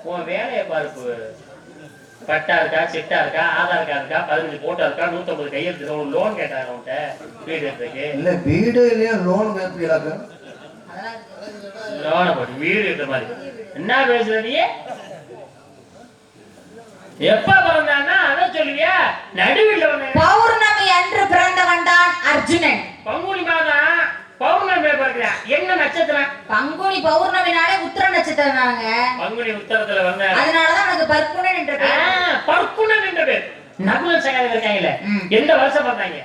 [SPEAKER 1] உன் வேலையை பார்ப்பு. பட்டா இருக்கா, சிட்டா இருக்கா, ஆதார் கார்டு இருக்கா, 15 போட்டோ இருக்கா, 150 கையெழுத்து ஒரு லோன் கேட்டாங்க அவன்கிட்ட வீடு எடுத்துக்கு.
[SPEAKER 2] இல்ல வீடு இல்லையா லோன் கேட்பீங்களாக்க?
[SPEAKER 1] லோனை போட்டு வீடு எடுத்த மாதிரி என்ன பேசுற நீ? எப்ப பிறந்தான்னா அதை சொல்லுவியா? நடுவில்
[SPEAKER 3] பௌர்ணமி அன்று பிறந்தவன் தான் அர்ஜுனன்.
[SPEAKER 1] பங்குனி மாதம் பௌர்ணமி பிறகுறா. என்ன நட்சத்திரம்?
[SPEAKER 3] பங்குனி பௌர்ணமினாலே உத்திர நட்சத்திரம் நாங்க.
[SPEAKER 1] பங்குனி உத்தரத்துல வந்த
[SPEAKER 3] அதனாலதான் எனக்கு பர்க்குணன் என்ற பேர்.
[SPEAKER 1] பர்க்குணன் என்ற பேர். நகுலன் சகாதேவன் இருக்காங்கல்ல, எந்த வருஷம் பிறந்தாங்க?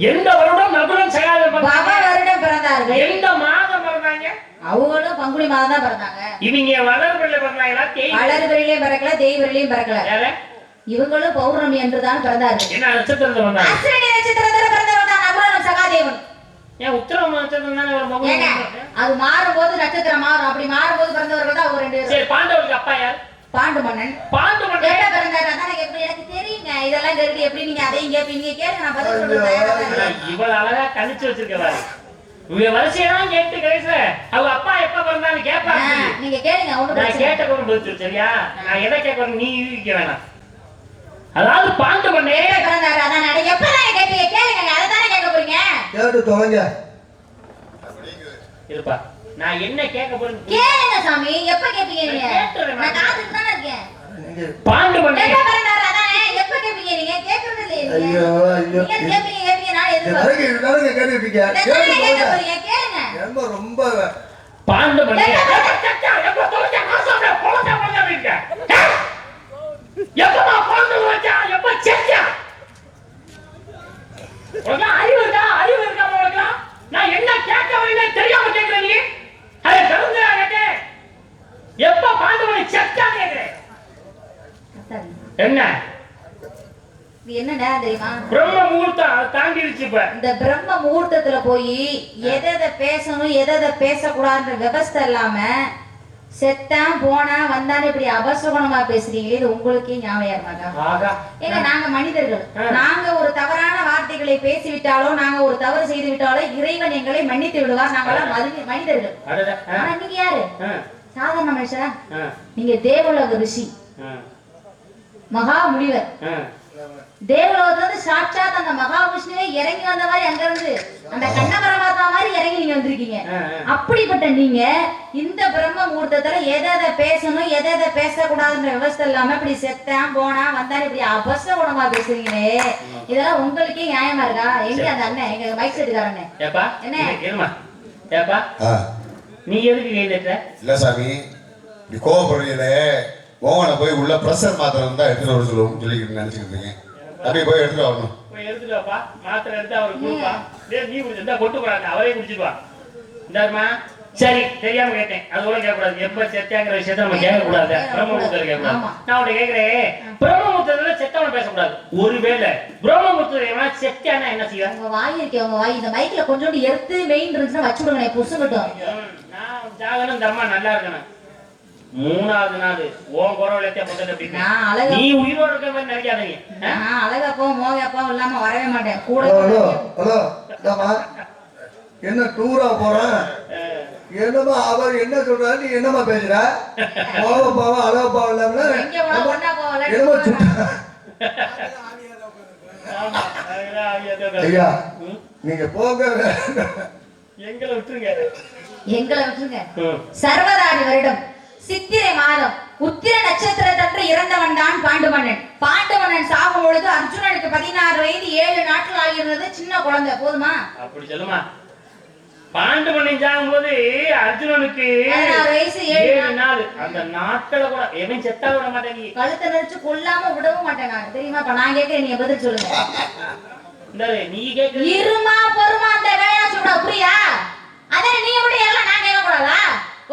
[SPEAKER 1] எந்த வருடம் நகுலன் சகாதேவன்
[SPEAKER 3] வருடம் பிறந்தார்கள்.
[SPEAKER 1] எந்த மாதம் பிறந்தாங்க?
[SPEAKER 3] அவங்களும் பங்குனி மாதம் தான் பிறந்தாங்க.
[SPEAKER 1] இவங்க வளர்பிறையில பிறந்தாங்களா?
[SPEAKER 3] வளர்பிறையிலையும் பிறக்கல, தேய்பிறையிலையும் பிறக்கல. இவங்களும் பௌர்ணமி என்று தான் பிறந்தார்கள்.
[SPEAKER 1] என்ன நட்சத்திரத்துல வந்தாங்க?
[SPEAKER 3] அஸ்வினி நட்சத்திரத்துல பிறந்தவன் தான் நகுலன் சகாதேவன்.
[SPEAKER 1] ஏன் உத்தரம் நட்சத்திரம் தானே ஒரு பங்குனி?
[SPEAKER 3] அது மாறும்போது நட்சத்திரம் மாறும். அப்படி மாறும்போது பிறந்தவர்கள் தான் அவங்க 2 பேரும்.
[SPEAKER 1] சரி, பாண்டவருக்கு அப்பா யார்?
[SPEAKER 3] பாண்டு மன்னன்.
[SPEAKER 1] பாண்டு மன்னன்
[SPEAKER 3] எப்ப பிறந்தாரு? அதான் எனக்கு தெரியுங்க. இதெல்லாம் தெரிஞ்சு எப்படி நீங்க அதையும் கேப்பீங்க? கேளுங்க, நான் பதில் சொல்றேன்.
[SPEAKER 1] இவ்வளவு அழகா கணிச்சு வச்சிருக்கவாரு. இவங்க வரிசையெல்லாம் கேட்டு கடைசில அவங்க அப்பா எப்ப பிறந்தான்னு கேட்பாங்க.
[SPEAKER 3] நீங்க கேளுங்க.
[SPEAKER 1] நான் கேட்ட கூட பதில் சரியா? நான் எதை கேட்கணும் நீ யூகிக்க வேணாம். அதாவது பாண்டு மன்னே
[SPEAKER 3] பிறந்தாரு. அதான் நான் எப்ப நான் கேட்பீங்க? கேளுங்க, அதை தானே கேட்க போறீங்க.
[SPEAKER 2] கேட்டு தொலைங்க
[SPEAKER 1] இருப்பா. நான் என்ன கேட்க போறேன்
[SPEAKER 3] கேளுங்க சாமி. எப்ப கேட்பீங்க நீங்க? நான் காத்துட்டு தானே இருக்கேன்.
[SPEAKER 1] பாண்டு மன்னே
[SPEAKER 3] எப்ப பிறந்தாரு? அதானே எப்ப கேட்பீங்க நீங்க? கேக்குறது இல்லையே.
[SPEAKER 2] ஐயோ ஐயோ
[SPEAKER 3] நீங்க கேட்பீங்க நான்
[SPEAKER 2] கேட்டுட்டீங்க
[SPEAKER 3] கேட்க போறீங்க. கேளுங்க.
[SPEAKER 2] ரொம்ப
[SPEAKER 1] பாண்டு மன்னே எப்ப தோச்சா காசோட போலா போலா வீங்க எப்பமா பாண்டு வச்சா எப்ப செச்சா உனக்கு அறிவு இருக்கா? அறிவு இருக்கா உனக்கு? நான் என்ன கேட்க வரேன்னு தெரியாம கேக்குற நீ? அதை கருந்தா கேட்டே எப்ப பாண்டு மணி செச்சா கேக்குறே? என்ன
[SPEAKER 3] இது என்ன நேரம் தெரியுமா?
[SPEAKER 1] பிரம்ம முகூர்த்தம் தாண்டிடுச்சு. இப்ப
[SPEAKER 3] இந்த பிரம்ம முகூர்த்தத்துல போய் எதை பேசணும் எதை பேசக்கூடாதுன்ற விவஸ்தை இல்லாம செத்தான் போனா வந்தானே இப்படி அபசகுணமா பேசுறீங்களே, இது உங்களுக்கே ஞாபகம் மாட்டா? ஏங்க நாங்க மனிதர்கள். நாங்க ஒரு தவறான வார்த்தைகளை பேசிவிட்டாலோ நாங்க ஒரு தவறு செய்து விட்டாலோ இறைவன் எங்களை மன்னித்து விடுவார். நாங்களாம் மனிதர்கள். ஆனா நீங்க யாரு? சாதாரண மனுஷரா? நீங்க தேவலோக ரிஷி, மகா முனிவர். தேவலோகத்துல சாட்சாத் அந்த மகாவிஷ்ணுவே இறங்கி வந்த மாதிரி அங்க இருந்து அந்த கண்ண பரமாத்மா மாதிரி இறங்கி நீங்க வந்திருக்கீங்க. அப்படிப்பட்ட நீங்க இந்த பிரம்ம முகூர்த்தத்துல எதை பேசணும் எதை பேசக்கூடாதுன்ற விவசாயம் இல்லாம இப்படி செத்தான் போனா வந்தாலும் இப்படி அபசகுணமா பேசுறீங்களே, இதெல்லாம் உங்களுக்கே நியாயமா இருக்கா? எங்க அந்த அண்ணன் எங்க மைக் செட்டுக்காரண்ணே
[SPEAKER 1] என்ன நீ எதுக்கு கேட்ட?
[SPEAKER 4] இல்ல சாமி, நீ கோவப்படுறீங்களே, மோகனை போய் உள்ள பிரஷர் மாத்திரை இருந்தா எடுத்துட்டு வர சொல்லுவோம் சொல்லிக்கிட்டு நினைச்சுக்கிட்டு இருக்கேன். அப்படியே போய் எடுத்துட்டு வரணும்.
[SPEAKER 1] போய் எடுத்துட்டு வாப்பா. மாத்திரை எடுத்து அவருக்கு கொடுப்பா. நீ குடிச்சிருந்தா கொண்டு போறாங்க, அவரே குடிச்சிருவா. இந்தாருமா. சரி, தெரியாம கேட்டேன். அது கூட கேட்கக்கூடாது. எப்ப செத்தாங்கிற விஷயத்த நம்ம கேட்கக்கூடாது. பிரம்மமுகூர்த்தத்துல கேட்கக்கூடாது. நான் உன்னை கேட்கிறேன், பிரம்மமுகூர்த்தத்துல செத்தவனை பேசக்கூடாது. ஒருவேளை பிரம்மமுகூர்த்தத்துல செத்தானா என்ன செய்வா?
[SPEAKER 3] உங்க வாய் இருக்கே, உங்க வாய் இந்த மைக்ல கொஞ்சோண்டு எடுத்து மெயின் இருந்துச்சுன்னா வச்சு விடுங்க, புசு கட்டும்.
[SPEAKER 1] நான் ஜாகனும் இந்த அம்மா நல்லா இருக்கணும். 3வது நாள் உன் குரவலத்தை நீ உயிரோடு இருக்க மாதிரி நினைக்காதீங்க.
[SPEAKER 3] நான் அழகாப்பாவும் மோகப்பாவும் இல்லாம வரவே மாட்டேன் கூட.
[SPEAKER 2] என்ன டூரா போறேன்? என்னமா அவர் என்ன சொல்றாரு, நீ என்னமா பேசுற? மோகப்பாவும் அழகப்பாவும் இல்லாம என்னமா ஐயா நீங்க போக
[SPEAKER 1] எங்களை விட்டுருங்க.
[SPEAKER 3] சர்வதாரி வருடம் சித்திரை மாதம் உத்திர நட்சத்திரத்தன்று இறந்தவன் தான் பாண்டு மன்னன். பாண்டு மன்னன் சாகும் பொழுது அர்ஜுனனுக்கு 16 வயது 7 நாட்கள் ஆகியிருந்தது. சின்ன குழந்தை. போதுமா? அப்படி
[SPEAKER 1] சொல்லுமா. பாண்டு மன்னன் சாகும் போது அர்ஜுனனுக்கு
[SPEAKER 3] 16 வயசு 7
[SPEAKER 1] நாள். அந்த நாட்களை கூட எவன் செத்தா விட மாட்டேங்க.
[SPEAKER 3] கழுத்தை நெரிச்சு கொல்லாம விடவும் மாட்டேன் நான். தெரியுமா? இப்ப நான் கேட்கிறேன், நீங்க பதில் சொல்லுங்க.
[SPEAKER 1] நீ கேட்க
[SPEAKER 3] இருமா பொறுமா அந்த வேலையா சொல்ற புரியா? அதே நீங்க மட்டும் எல்லாம் நான் கேட்க கூடாதா?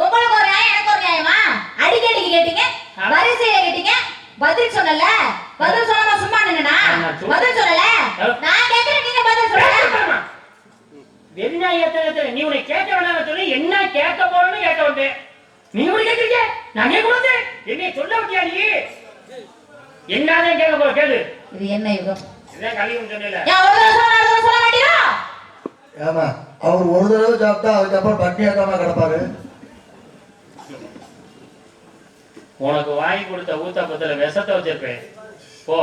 [SPEAKER 3] உங்களுக்கு ஒரு நியாயம் எனக்கு ஒரு நியாயமா? அடிக்கடிக்கு கேட்டீங்க, வரிசையில கேட்டீங்க, பதில் சொல்லல. பதில் சொல்லாம சும்மா நின்னா பதில் சொல்லல. நான் கேக்குறேன், நீங்க பதில் சொல்லுங்க.
[SPEAKER 1] வெறிநாயகத்தை நீ உன்னை கேட்க வேணாம் சொல்லி என்ன கேட்க போறேன்னு கேட்க வந்தேன். நீ உன்னை கேட்கிறீங்க, நான் கேட்க வந்தேன். என்னை சொல்ல வந்தியா நீ? என்னதான் கேட்க போற கேளு.
[SPEAKER 3] இது என்ன யுகம்?
[SPEAKER 1] இதான் கலியுகம் சொன்னேல.
[SPEAKER 3] சொல்ல மாட்டியா?
[SPEAKER 2] ஆமா, அவர் ஒரு தடவை சாப்பிட்டா அதுக்கப்புறம் பட்டினியா தான் கிடப்பாரு.
[SPEAKER 1] உனக்கு வாங்கி கொடுத்த ஊத்தப்பத்துல விஷத்தை வச்சிருப்பேன் போ.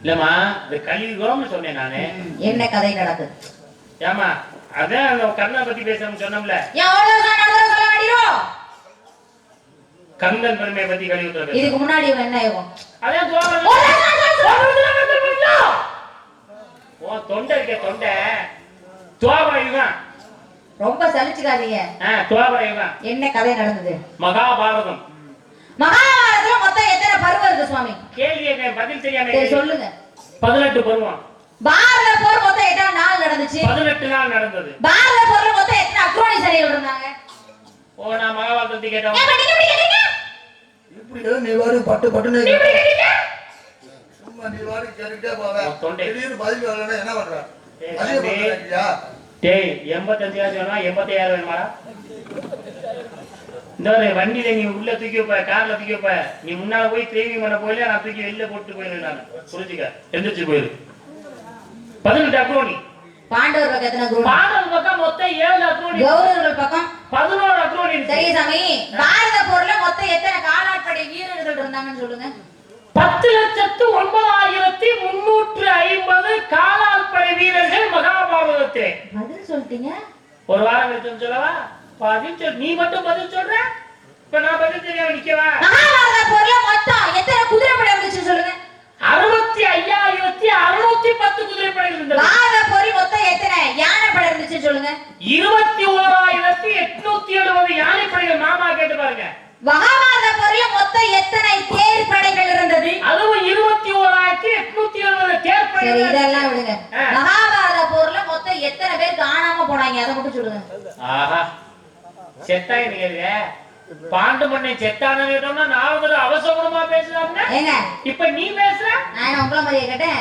[SPEAKER 1] இல்லம்மா இது கழிவுகோம்னு சொன்னேன் நானு.
[SPEAKER 3] என்ன கதை நடக்குது?
[SPEAKER 1] ஏமா அதான் அந்த கண்ணை பத்தி பேசணும்னு சொன்னோம்ல. கந்தன் பெருமையை பத்தி கழிவுத்துல
[SPEAKER 3] இதுக்கு முன்னாடி என்ன ஆகும்?
[SPEAKER 1] அதான் தொண்டை இருக்க தொண்டை துவாபரயுகம்.
[SPEAKER 3] ரொம்ப சலிச்சுக்காதீங்க.
[SPEAKER 1] துவாபரயுகம்.
[SPEAKER 3] என்ன கதை நடந்தது?
[SPEAKER 1] மகாபாரதம்.
[SPEAKER 3] மகாபாரதத்துல மொத்தம் எத்தனை பருவம் இருக்கு சுவாமி?
[SPEAKER 1] கேள்வி பதில் தெரியாம
[SPEAKER 3] சொல்லுங்க.
[SPEAKER 1] 18 பருவம்.
[SPEAKER 3] பாரத போர் மொத்தம் எத்தனை நாள் நடந்துச்சு?
[SPEAKER 1] 18 நாள் நடந்தது.
[SPEAKER 3] பாரத போர்ல மொத்தம் எத்தனை அக்ரோனி சரிகள் இருந்தாங்க?
[SPEAKER 1] ஓ நான் மகாபாரதத்தை கேட்டோம்.
[SPEAKER 2] இப்படி நீ வாரு பட்டு பட்டுன்னு சும்மா நீ வாரு கேட்டுட்டே போவே. திடீர்னு பதில் வரலன்னா என்ன பண்ற? அதே பண்றியா?
[SPEAKER 1] டேய் 85 வேணுமா 86 வேணுமாடா? இந்த வண்டியில நீ உள்ள தூக்கி வைப்ப, கார்ல தூக்கி வைப்ப, நீ முன்னால போய் தேவி பண்ண போயில நான் தூக்கி வெளில போட்டு போயிடுவேன். நான் புரிஞ்சுக்க, எந்திரிச்சு போயிரு. 18 அக்ரோனி.
[SPEAKER 3] பாண்டவர் பக்கம் எத்தனை அக்ரோனி?
[SPEAKER 1] பாண்டவர் பக்கம் மொத்தம் 7 அக்ரோனி.
[SPEAKER 3] கௌரவர்கள் பக்கம்
[SPEAKER 1] 11 அக்ரோனி.
[SPEAKER 3] சரி சாமி, பாரத போர்ல மொத்தம் எத்தனை காலாட்படை வீரர்கள் இருந்தாங்கன்னு சொல்லுங்க.
[SPEAKER 1] 10,0350 காலாட்படை வீரர்கள் மகாபாரதத்திலே.
[SPEAKER 3] பதில் சொல்லிட்டீங்க.
[SPEAKER 1] ஒரு வாரம் கழிச்சு சொல்லவா? பதில் சொல். நீ மட்டும் பதில் சொல்ற, இப்ப நான் பதில் தெரியாம நிக்கவா?
[SPEAKER 3] மகாபாரத போர்ல மொத்தம் எத்தனை குதிரைப்படை இருந்துச்சு சொல்லுங்க.
[SPEAKER 1] 65,610 குதிரைப்படை இருந்தது.
[SPEAKER 3] பாரத போரில் மொத்தம் எத்தனை யானைப்படை இருந்துச்சு சொல்லுங்க.
[SPEAKER 1] 21,870 யானைப்படைகள். மாமா கேட்டு பாருங்க.
[SPEAKER 3] மகாபாரத போரில் மொத்தம் எத்தனை தேர் படைகள் இருந்தது?
[SPEAKER 1] அதுவும் 21,870 தேர்
[SPEAKER 3] சரி,
[SPEAKER 1] படைகள்.
[SPEAKER 3] இதெல்லாம் விடுங்க. மகாபாரத போர்ல மொத்தம் எத்தனை பேர் காணாம போனாங்க அதை மட்டும் சொல்லுங்க.
[SPEAKER 1] ஆஹா, செத்தாய் நீங்க. பாண்டு பண்ணை செத்தானு கேட்டோம்னா நான் ஒரு அவசரமா பேசலாம்னா
[SPEAKER 3] ஏங்க
[SPEAKER 1] இப்ப நீ பேசுற.
[SPEAKER 3] நான் உங்கள மாதிரியே கேட்டேன்.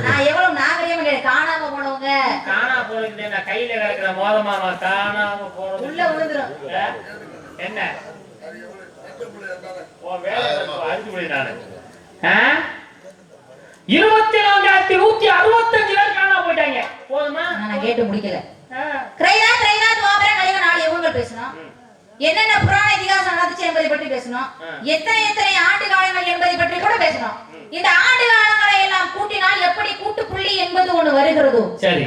[SPEAKER 3] நான் எவ்வளவு நாகரிகமா கேட்டேன். காணாம போனவங்க
[SPEAKER 1] காணாம போறது நான் கையில கிடக்குற மோதமாமா காணாம போறது
[SPEAKER 3] உள்ள விழுந்துரும்.
[SPEAKER 1] என்ன வேலை அழிச்சு போய் நானு 24,165 பேர் காணாம போயிட்டாங்க. போதுமா?
[SPEAKER 3] நான் கேட்டு முடிக்கல. கிரைநாத் துவாபர கலியுக 4 யுகங்கள் பேசணும். என்னென்ன புராண இதிகாசம் நடந்துச்சு என்பதை பற்றி பேசணும். எத்தனை ஆண்டு காலங்கள் என்பதை பற்றி கூட பேசணும். இந்த ஆண்டு காலங்களை எல்லாம் கூட்டினால் எப்படி கூட்டு புள்ளி என்பது ஒண்ணு வருகிறதோ,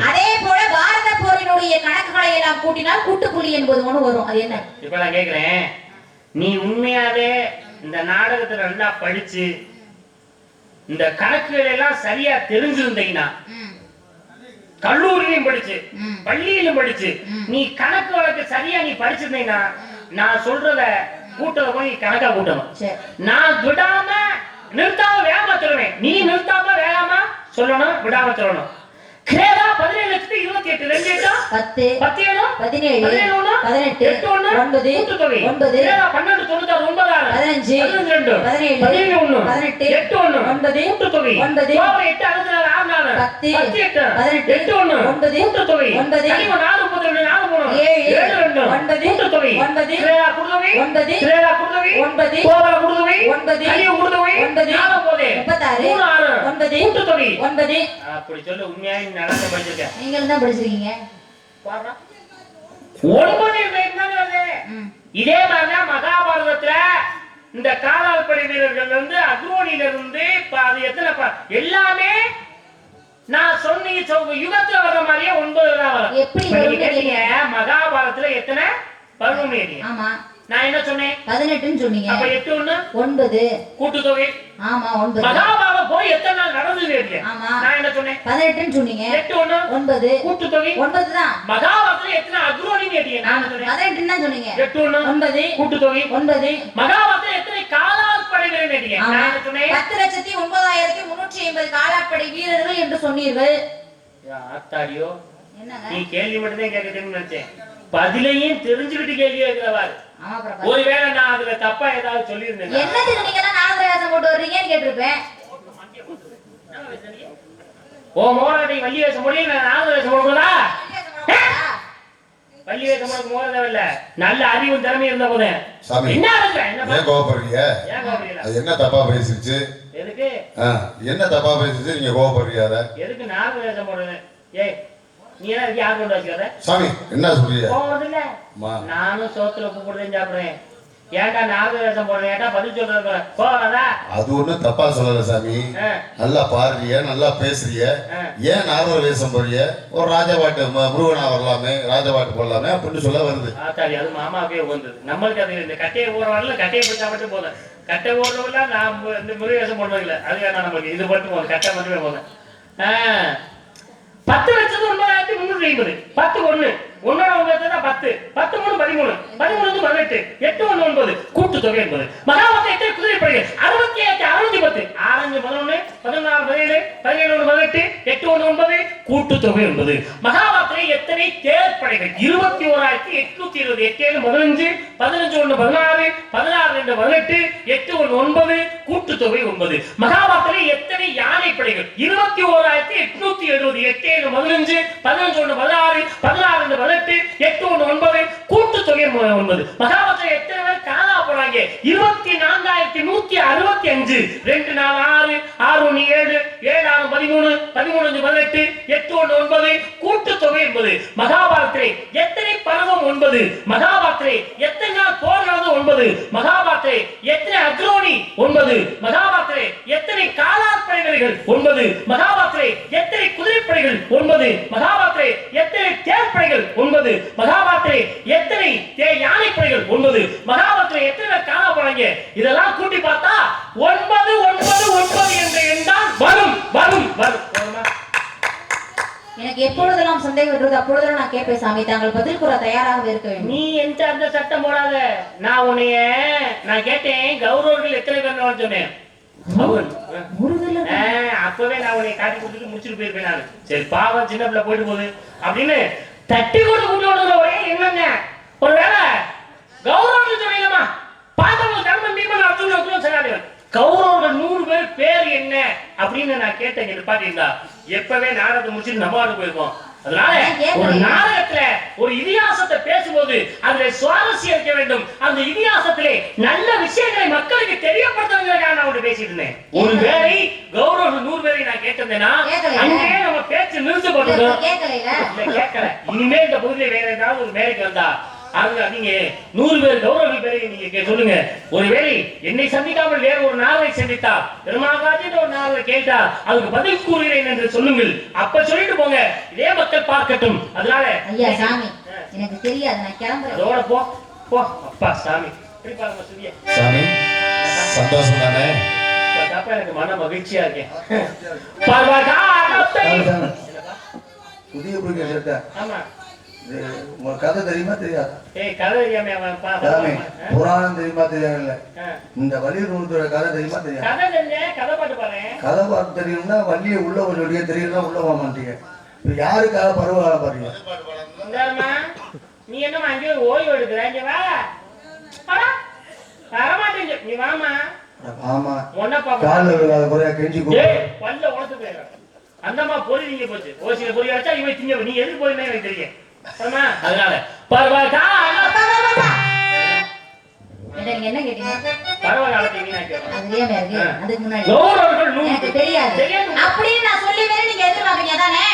[SPEAKER 3] அதே போல பாரத போரினுடைய கணக்குகளை எல்லாம் கூட்டினால் கூட்டு புள்ளி என்பது ஒண்ணு வரும். அது என்ன?
[SPEAKER 1] இப்ப நான் கேக்குறேன், நீ உண்மையாவே இந்த நாடகத்தை நல்லா படிச்சு இந்த கணக்குகள் எல்லாம் சரியா தெரிஞ்சிருந்தீங்கன்னா, கல்லூரியிலும் படிச்சு பள்ளியிலும் படிச்சு நீ கணக்கு வழக்கு சரியா நீ படிச்சிருந்தீங்கன்னா, நான் சொல்றத கூட்டத போய் கணக்கா கூட்டணும். நான் விடாம நிறுத்தாம வேகமா சொல்லுவேன். நீ நிறுத்தாம வேகமா சொல்லணும், விடாம சொல்லணும். கிரேடா 17,28,2 10 10 17 17 18 8 9 கூட்டுத்தொகை 9 கிரேடா 12 96 96 15 12 17 11 18 8 1 9 கூட்டுத்தொகை 9 8 64 64 10 8 18 8 1 9 கூட்டுத்தொகை 9 4 32 4 3 7 2 9 கூட்டுத்தொகை 9 கிரேடா கூட்டுத்தொகை 9 கிரேடா கூட்டுத்தொகை 9 கோபர கூட்டுத்தொகை 9 கலிய கூட்டுத்தொகை 9 4 போதே 36 9 கூட்டுத்தொகை 9. அப்படி சொல்ல உண்மையா நடந்து படிச்சிருக்க.
[SPEAKER 3] நீங்களும் தான் படிச்சிருக்கீங்க.
[SPEAKER 1] பாருடா 9 பேர் தானே வந்து. இதே மாதிரி மகாபாரதத்துல இந்த காலாட்படை வீரர்கள் வந்து அக்ரோனில இருந்து அது எத்தனை எல்லாமே நான் சொன்னீங்க யுகத்துல வர்ற மாதிரியே 9 தான் வரும்.
[SPEAKER 3] எப்படி
[SPEAKER 1] கேட்டீங்க மகாபாரதத்துல எத்தனை பருவம் கேட்டீங்க.
[SPEAKER 3] ஆமா,
[SPEAKER 1] நான் என்ன சொன்னேன்?
[SPEAKER 3] 18ன்னு சொன்னீங்க.
[SPEAKER 1] அப்ப 8 1
[SPEAKER 3] 9
[SPEAKER 1] கூட்டுத்தொகை.
[SPEAKER 3] ஆமா 9.
[SPEAKER 1] மகாபாரதம் போய் எத்தனை நாள் நடந்தது கேட்டீங்க.
[SPEAKER 3] ஆமா,
[SPEAKER 1] நான் என்ன சொன்னேன்?
[SPEAKER 3] 18ன்னு சொன்னீங்க.
[SPEAKER 1] 8 1 9 கூட்டுத்தொகை 9 தான். மகாபாரதத்துல எத்தனை அக்ரோனி கேட்டீங்க. நான் சொன்னேன்
[SPEAKER 3] 18ன்னு தான் சொன்னீங்க.
[SPEAKER 1] 8 1 9 கூட்டுத்தொகை 9. மகாபாரதத்துல எத்தனை காலாட்படை வீரர்கள் கேட்டீங்க. நான் என்ன சொன்னேன்?
[SPEAKER 3] 10,09,350 காலாட்படை வீரர்கள் என்று சொன்னீர்கள்.
[SPEAKER 1] ஆத்தாடியோ,
[SPEAKER 3] என்னங்க
[SPEAKER 1] நீ கேள்வி மட்டும் தான் கேட்கணும்னு நினைச்சேன். பதிலையும் தெரிஞ்சுக்கிட்டு கேள்வி கேட்கிறவாரு.
[SPEAKER 3] ஆமா பிரபா,
[SPEAKER 1] ஒருவேளை நான் அதுல தப்பா ஏதாவது சொல்லியிருந்தேன்.
[SPEAKER 3] என்னதுக்கு நீங்க எல்லாம் நாகராசம் போட்டு வர்றீங்கன்னு கேட்டிருப்பேன்.
[SPEAKER 1] ஓ மோராட்டி வள்ளி வேஷம் போடி நான் நாகராசம் போடுறதா? வள்ளி வேஷம் போட மோரதே இல்ல. நல்ல அறிவும் திறமை இருந்த போது என்ன
[SPEAKER 4] ஏன் கோவப்படுறீங்க? அது என்ன தப்பா பேசிருச்சு?
[SPEAKER 1] எதுக்கு
[SPEAKER 4] என்ன தப்பா பேசிச்சு நீங்க கோவப்படுறீங்க?
[SPEAKER 1] எதுக்கு நாகராசம் போடுறது? ஏய் நீ என்ன யார் கொண்டு வச்சுக்காத
[SPEAKER 4] சாமி என்ன சொல்றீங்க?
[SPEAKER 1] போறது இல்ல. நானும் சோத்துல உப்பு போட்டு சாப்பிடுறேன். ஏன்டா நாலு வேஷம் போடுறேன் ஏன்டா பதில் சொல்றது போறதா
[SPEAKER 4] அது ஒண்ணும் தப்பா சொல்லல சாமி. நல்லா பாடுறிய, நல்லா பேசுறிய, ஏன் நாகர வேஷம் போறிய? ஒரு ராஜபாட்டு முருகனா வரலாமே, ராஜபாட்டு போடலாமே அப்படின்னு சொல்ல வருது.
[SPEAKER 1] ஆத்தாடி அது மாமாவே உகந்தது. நம்மளுக்கு அது இந்த கட்டையை ஊற வரல, கட்டையை பிடிச்சா மட்டும் போதும். கட்டை ஓடுறவங்கள நான் இந்த முருக வேஷம் போடுறது இல்லை. அது வேணா நம்மளுக்கு இது மட்டும் போதும், கட்டை மட்டுமே போதும். 10 லட்சத்து 9,350 10 1 1 10 10 3 13 13 18 8 1 9 கூட்டு தொகை என்பது மகாபாரத எத்தனை குதிரைப்படைகள் 67 610 6 11 16 17 17 18 8 1 9 கூட்டு தொகை என்பது மகாபாரதத்தில் எத்தனை தேர்ப்படைகள் 21,820 8 7 15 15 1 16 16 2 18 8 1 9 கூட்டு தொகை 9 மகாபாரதத்தில் எத்தனை யானைப்படைகள் 21,870 8 7 15 15 1 16 16 2 18 8 1 9 கூட்டு தொகை 9 மகாபாரதத்தில் எத்தனை பேர் காணா போறாங்க 24,165 2 4 6 6 1 7 7 6 13 13 18 8 1 9 கூட்டு தொகை என்பது மகாபாரதத்தில் எத்தனை பருவம் 9 மகாபாரதத்தில் எத்தனை நாள் போர் நடந்தது 9 மகாபாரதத்தில் எத்தனை அக்ரோனி 9 மகாபாரதத்தில் எத்தனை காலாட்படை வீரர்கள் 9 மகாபாரதத்தில் எத்தனை குதிரைப்படைகள் 9 மகாபாரதத்தில் எத்தனை தேர்ப்படைகள் 9 மகாபாரதத்தில் எத்தனை யானைப்படைகள் 9 மகாபாரதத்தில் எத்தனை காணா போறாங்க இதெல்லாம் கூட்டி பார்த்தா 9 9 9 என்ற எண் தான் வரும் வரும் வரும்.
[SPEAKER 3] எனக்கு எப்பொழுதெல்லாம் சந்தேகம் வருது அப்பொழுதெல்லாம் நான் கேட்பேன் சாமி. தாங்கள் பதில் கூற தயாராக இருக்க வேண்டும்.
[SPEAKER 1] நீ எந்த அந்த சட்டம் போடாத. நான் கேட்டேன் கௌரவர்கள் எத்தனை பேர் சொன்னேன். அப்பவே நான் உன்னை காட்டி கொடுத்துட்டு முடிச்சுட்டு போயிருப்பேன் நான். சரி பாவம் சின்ன பிள்ளை போயிட்டு போகுது அப்படின்னு தட்டி கொண்டு கூட்டி ஒரே என்னங்க ஒருவேளை கௌரவர்கள் சொன்னீங்கம்மா பார்த்தவங்க தர்மம் பீமன் அர்ஜுன் சகாதேவன் கௌரவர்கள் 100 பேர் பேர் என்ன அப்படின்னு நான் கேட்டேன். பாத்தீங்களா எப்பவே நாடகத்தை முடிச்சுட்டு நம்ம ஆடு போயிருக்கோம். அதனால ஒரு நாடகத்துல ஒரு இதிகாசத்தை பேசும்போது அதுல சுவாரஸ்யம் இருக்க வேண்டும். அந்த இதிகாசத்திலே நல்ல விஷயங்களை மக்களுக்கு தெரியப்படுத்துறதுக்காக நான் ஒன்று பேசிட்டு இருந்தேன். ஒருவேளை கௌரவர்கள் 100 பேரை நான் கேட்டிருந்தேன்னா அங்கேயே நம்ம பேச்சு நிறுத்த போட்டுருக்கோம். கேட்கல. இனிமே இந்த பகுதியில வேற ஏதாவது ஒரு மேடைக்கு வந்தா நீங்க 100 பேர் கௌரவர்கள் பேரை நீங்க சொல்லுங்க. ஒருவேளை என்னை சந்திக்காமல் வேற ஒரு நாளை சந்தித்தா பெருமாகாஜி ஒரு நாளை கேட்டா அதுக்கு பதில் கூறுகிறேன் என்று சொல்லுங்கள். அப்ப சொல்லிட்டு போங்க, இதே மக்கள் பார்க்கட்டும். அதனால
[SPEAKER 3] ஐயா சாமி எனக்கு தெரியாது, நான் கிளம்புறேன்.
[SPEAKER 1] அதோட போ போ. அப்பா சாமி
[SPEAKER 4] சாமி சந்தோஷம் தானே?
[SPEAKER 1] எனக்கு மன மகிழ்ச்சியா இருக்கேன்.
[SPEAKER 2] புதிய புதிய சேர்த்த
[SPEAKER 1] ஆமா
[SPEAKER 2] உங்களுக்கு கதை தெரியுமா தெரியாதா? புராணம் தெரியுமா தெரியாது? இந்த வள்ளியூர் நூலத்தோட கதை தெரியுமா தெரியாது? கதை பாட்டு தெரியும்னா வள்ளியை உள்ள சொல்லிய தெரியும்னா உள்ள போக மாட்டீங்க. இப்ப யாருக்காக பருவகால பாருங்க.
[SPEAKER 1] நீ என்ன அங்கே ஓய்வு எடுக்கிற நீ வாமா.
[SPEAKER 2] ஆமா காலில் விழுகாத குறையா கெஞ்சி
[SPEAKER 1] பல்ல உடச்சு போயிடும். அந்தம்மா பொறி நீங்க போச்சு ஓசியில பொறி வச்சா இவன் திங்க நீ எதுக்கு போயிருந்தா எனக்கு தெரியும். அதனால
[SPEAKER 3] என்ன கேட்டீங்க? அப்படின்னு நான் சொல்லி வேற நீங்க எதிர்பார்க்கறீங்க தானே?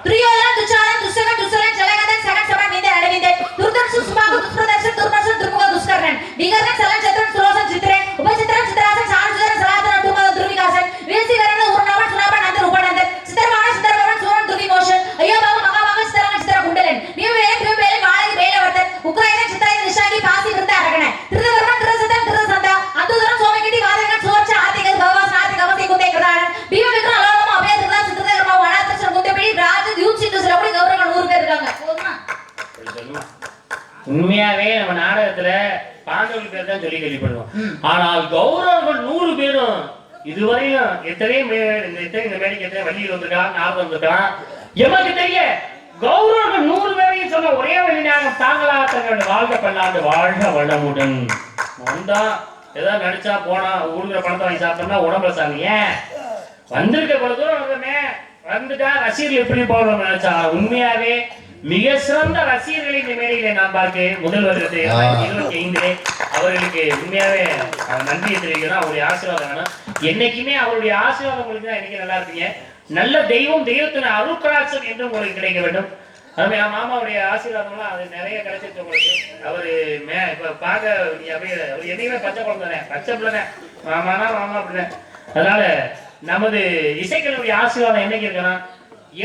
[SPEAKER 3] துரியோதனன் துச்சாதனன் துஷ்டகன் துஷ்டலன் ஜலகதன் சகன் சபன் விந்தன் அடவிந்தன் துர்தர்ஷன் சுபாகு துஷ்பிரதர்ஷன் துர்மர்ஷன் துர்முக துஷ்கர்ணன் விகர்ணன் சலன் சத்ரன் சுரோசன் சித்திரன் உபசித்திரன் சித்தராசன் சாரசுதரன் சலாதனன் துர்மத துர்விகாசன் வீரசிகரன் உருணவன் சுனாபன் நந்தன் உபநந்தன் சித்தர்மாவன் சித்தர்பவன் சூரன் துர்விமோஷன் ஐயோபாகு மகாபாகு சித்தரன் சித்தர குண்டலன் நீவேலன் திவேலன் வாழகி வேலவர்த்தன் உக்ரைனன் சித்தரன் நிஷாகி பாசி விருந்த அரகணன் திருதவர்மன் திருசதன் திருசந்தா அந்துதரன் சோமகிட்டி வாதகன் சோர்ச்ச ஆதிகல் பவாஸ் நாதி கவசி குந்தே கிருதானன் பீம விக்ரம் அலோலமா அபய திருதா சித்தரகர்மா வனாதர்ஷன் குந்தபடி ராஜ யூசிட்டு சிலபடி கௌரவர்கள் 100 பேர் இருக்காங்க. போதுமா?
[SPEAKER 1] உண்மையாவே நம்ம நாடகத்துல பாண்டவர்கள் பேர் தான் சொல்லி கேள்விப்படுவோம். ஆனால் கௌரவர்கள் 100 பேரும் இதுவரையும் எத்தனை இந்த மேடைக்கு எத்தனை வள்ளியில் வந்திருக்கலாம் நாள் வந்திருக்கலாம் எமக்கு தெரிய கௌரவர்கள் 100 பேரையும் சொன்ன ஒரே வழியாக தாங்களா தங்களுடைய வாழ்க பல்லாண்டு வாழ்க வளமுடன் வந்தா ஏதாவது நடிச்சா போனா ஊடுகிற பணத்தை வாங்கி சாப்பிட்டோம்னா உடம்புல சாமி ஏன் வந்திருக்க பொழுது வந்துட்டா ரசிகர்கள் எப்படி போகணும் நினைச்சா உண்மையாவே மிக சிறந்த ரசிகர்களை இந்த மேடையில நான் பார்க்க முதல் வருடத்தை 25 அவர்களுக்கு உண்மையாவே நன்றியை தெரிவிக்கணும். அவருடைய ஆசீர்வாதம் வேணும். என்னைக்குமே அவருடைய ஆசீர்வாதம் உங்களுக்கு தான் என்னைக்கு நல்லா இருப்பீங்க. நல்ல தெய்வத்தின் அருட்கடாட்சம் என்று உங்களுக்கு கிடைக்க வேண்டும். அது என் மாமாவுடைய ஆசீர்வாதம்லாம் அது நிறைய கிடைச்சிருக்கு உங்களுக்கு. அவரு இப்ப பார்க்க அப்படியே அவர் என்னைக்குமே பச்சை குழந்தைனே, பச்சை பிள்ளைனே, மாமானா மாமா அப்படின்னே. அதனால நமது இசைக்கனுடைய ஆசீர்வாதம் என்னைக்கு இருக்குன்னா,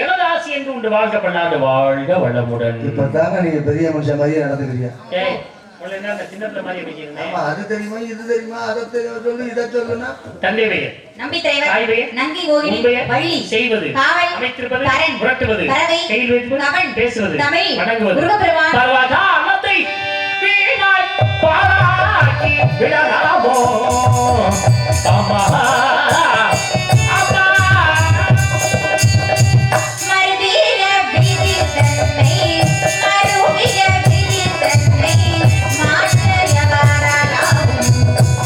[SPEAKER 1] எனது ஆசி என்று உண்டு வாழ்க பல்லாண்டு வாழ்க வளமுடன்.
[SPEAKER 2] இப்பதாங்க நீங்க பெரிய மனுஷன் மாதிரியே நடந்துக்கிறீங்க.
[SPEAKER 1] ஏய் உள்ள என்ன அந்த சின்ன பிள்ளை மாதிரி பேசிக்கிறேன்.
[SPEAKER 2] ஆமா, அது தெரியுமா இது தெரியுமா அதை சொல்லு இதை சொல்லுன்னா
[SPEAKER 1] தந்தை பெயர்,
[SPEAKER 3] நம்பி தலைவர்,
[SPEAKER 1] தாய் பெயர்,
[SPEAKER 3] நங்கி கோகினி, வள்ளி,
[SPEAKER 1] செய்வது,
[SPEAKER 3] காவல்,
[SPEAKER 1] அமைத்திருப்பது,
[SPEAKER 3] கரண்,
[SPEAKER 1] புரட்டுவது,
[SPEAKER 3] பறவை,
[SPEAKER 1] கையில் வைப்பது,
[SPEAKER 3] கவன்,
[SPEAKER 1] பேசுவது,
[SPEAKER 3] தமிழ்,
[SPEAKER 1] வணங்குவது,
[SPEAKER 3] முருகப்பெருமான்,
[SPEAKER 1] பரவாதா அன்னத்தை வீணாய் பாராக்கி விடலாமோ அம்மா
[SPEAKER 3] மருவிய விதி தன்னை, மருவிய விதி தன்னை, மாற்ற வரலாகும்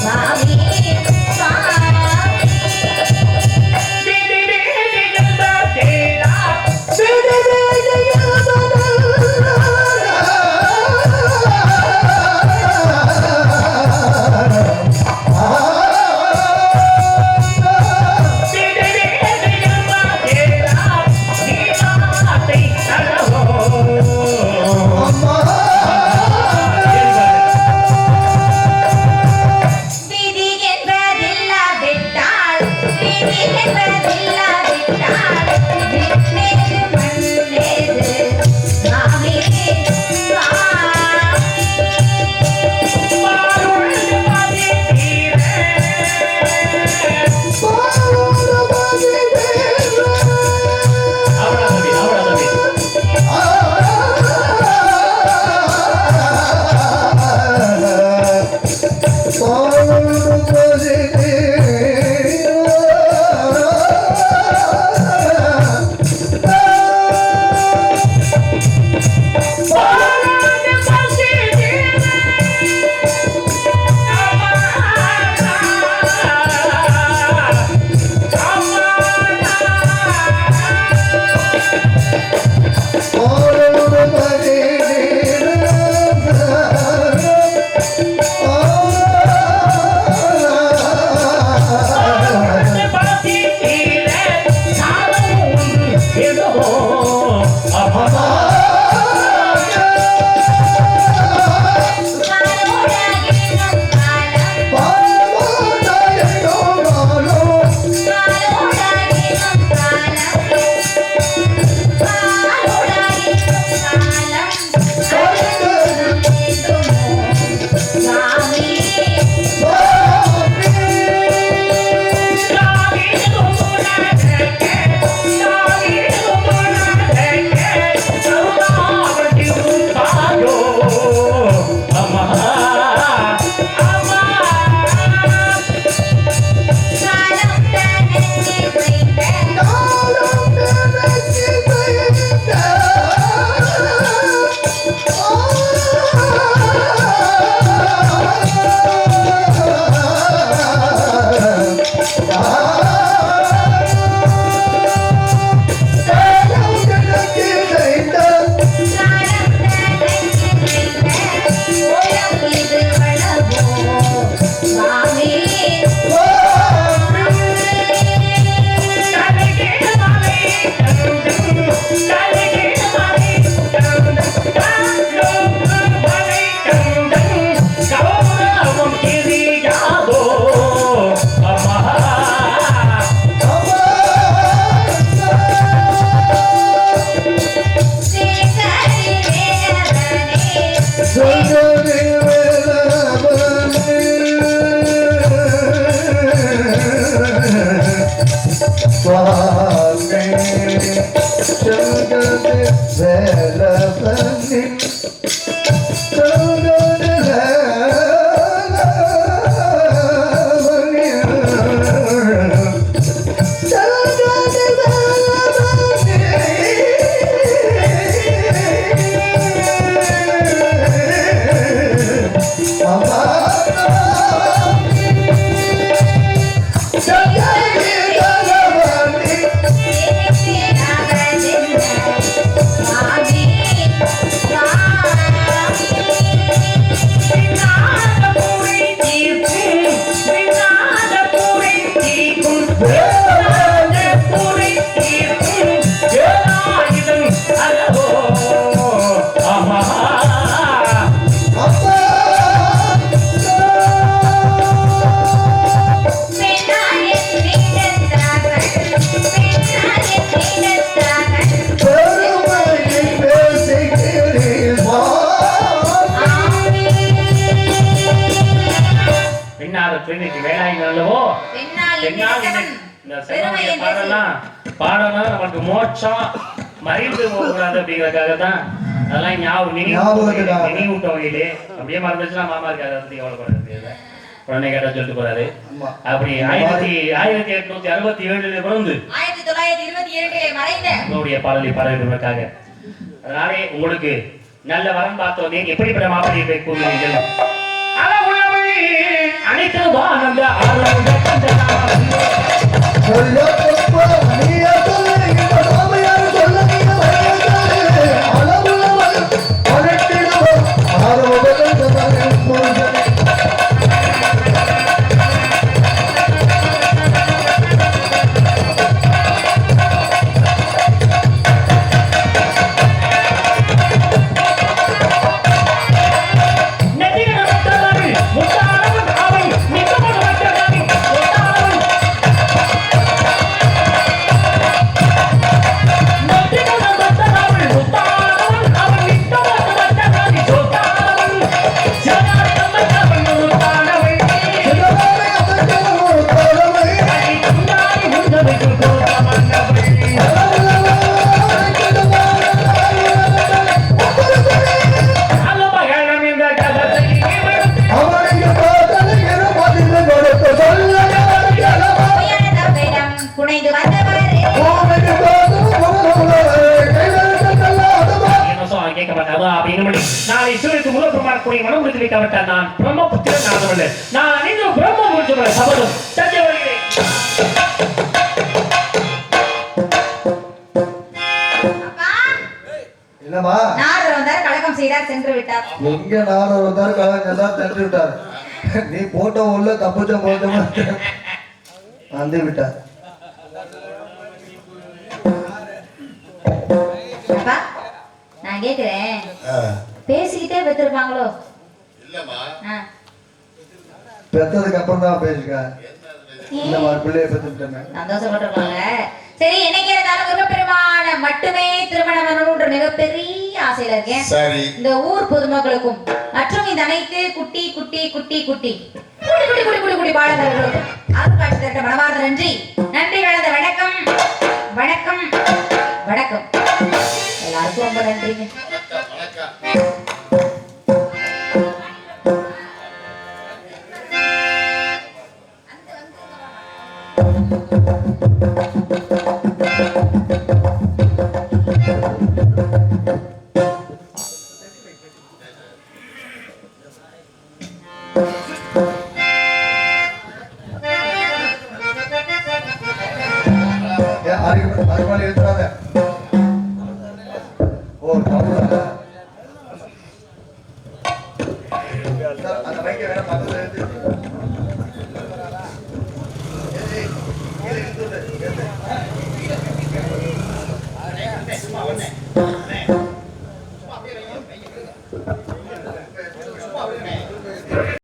[SPEAKER 3] சுவாமி, சுவாமி.
[SPEAKER 1] வீதி வீதி என்ற தேரா
[SPEAKER 3] விதி என்பதில்லாவிட்டால், விதி என்பதில்லாவிட்டால், விண்ணேது மண்ணேது சுவாமி, சுவாமி. Swami, Swami.
[SPEAKER 1] செல்வனுடைய பாடலாம் நமக்கு மோட்சம் மறைந்து போகக்கூடாது அப்படிங்கறதுக்காக தான் அதெல்லாம் நினைவூட்ட வகையிலே அப்படியே மறந்துச்சுன்னா மாமா இருக்காது வந்து எவ்வளவு படம் உடனே கேட்டா சொல்லிட்டு போறாரு. அப்படி 1867 பிறந்து
[SPEAKER 3] 1927 மறைந்த
[SPEAKER 1] உங்களுடைய பாடலை பாடுவதற்காக அதனாலே உங்களுக்கு நல்ல வரம் பார்த்தோம். எப்படிப்பட்ட மாப்பிள்ளை கூறுவீர்கள்? அனைத்து வானந்த நாளை சூரியத்து முதல் பிரமாணக்கூடிய மனம் முடித்து வைக்காவிட்டால் நான் பிரம்மபுத்திரன் ஆகவில்லை. நான் அனைத்து பிரம்ம முடிச்சு சபதம் சத்திய வருகிறேன்.
[SPEAKER 2] என்னமா
[SPEAKER 3] நாரதர் வந்தார், கலகம் செய்தார், சென்று விட்டார்.
[SPEAKER 2] எங்க நாரதர் வந்தார், கலகம் செய்தார், சென்று விட்டார். நீ போட்டோ உள்ள தப்புச்சம் போட்டோம் வந்து விட்டார்.
[SPEAKER 3] அப்பா நான் கேக்குறேன், பேசிக்கிட்டே பெற்றிருப்பாங்களோ?
[SPEAKER 4] இல்லம்மா,
[SPEAKER 2] பெத்ததுக்கு அப்புறம் தான் பேசுங்க. இந்த மாதிரி பிள்ளைய பெற்றுட்டேன்,
[SPEAKER 3] சந்தோஷப்பட்டிருப்பாங்க. சரி, என்னைக்கு இருந்தாலும் முருகப்பெருமான மட்டுமே திருமணம் பண்ணணும்ன்ற மிகப்பெரிய ஆசையில இருக்கேன். இந்த ஊர் பொதுமக்களுக்கும் மற்றும் இந்த அனைத்து குட்டி குட்டி குட்டி குட்டி குட்டி குட்டி குட்டி குட்டி குட்டி பாடகர்களுக்கும் அருள் காட்சி தட்ட மனமார்ந்த நன்றி. நன்றி கலந்த வணக்கம் வணக்கம் வணக்கம். எல்லாருக்கும் ரொம்ப நன்றிங்க.
[SPEAKER 2] அறிவாளி எழுத்துறாத. ஓ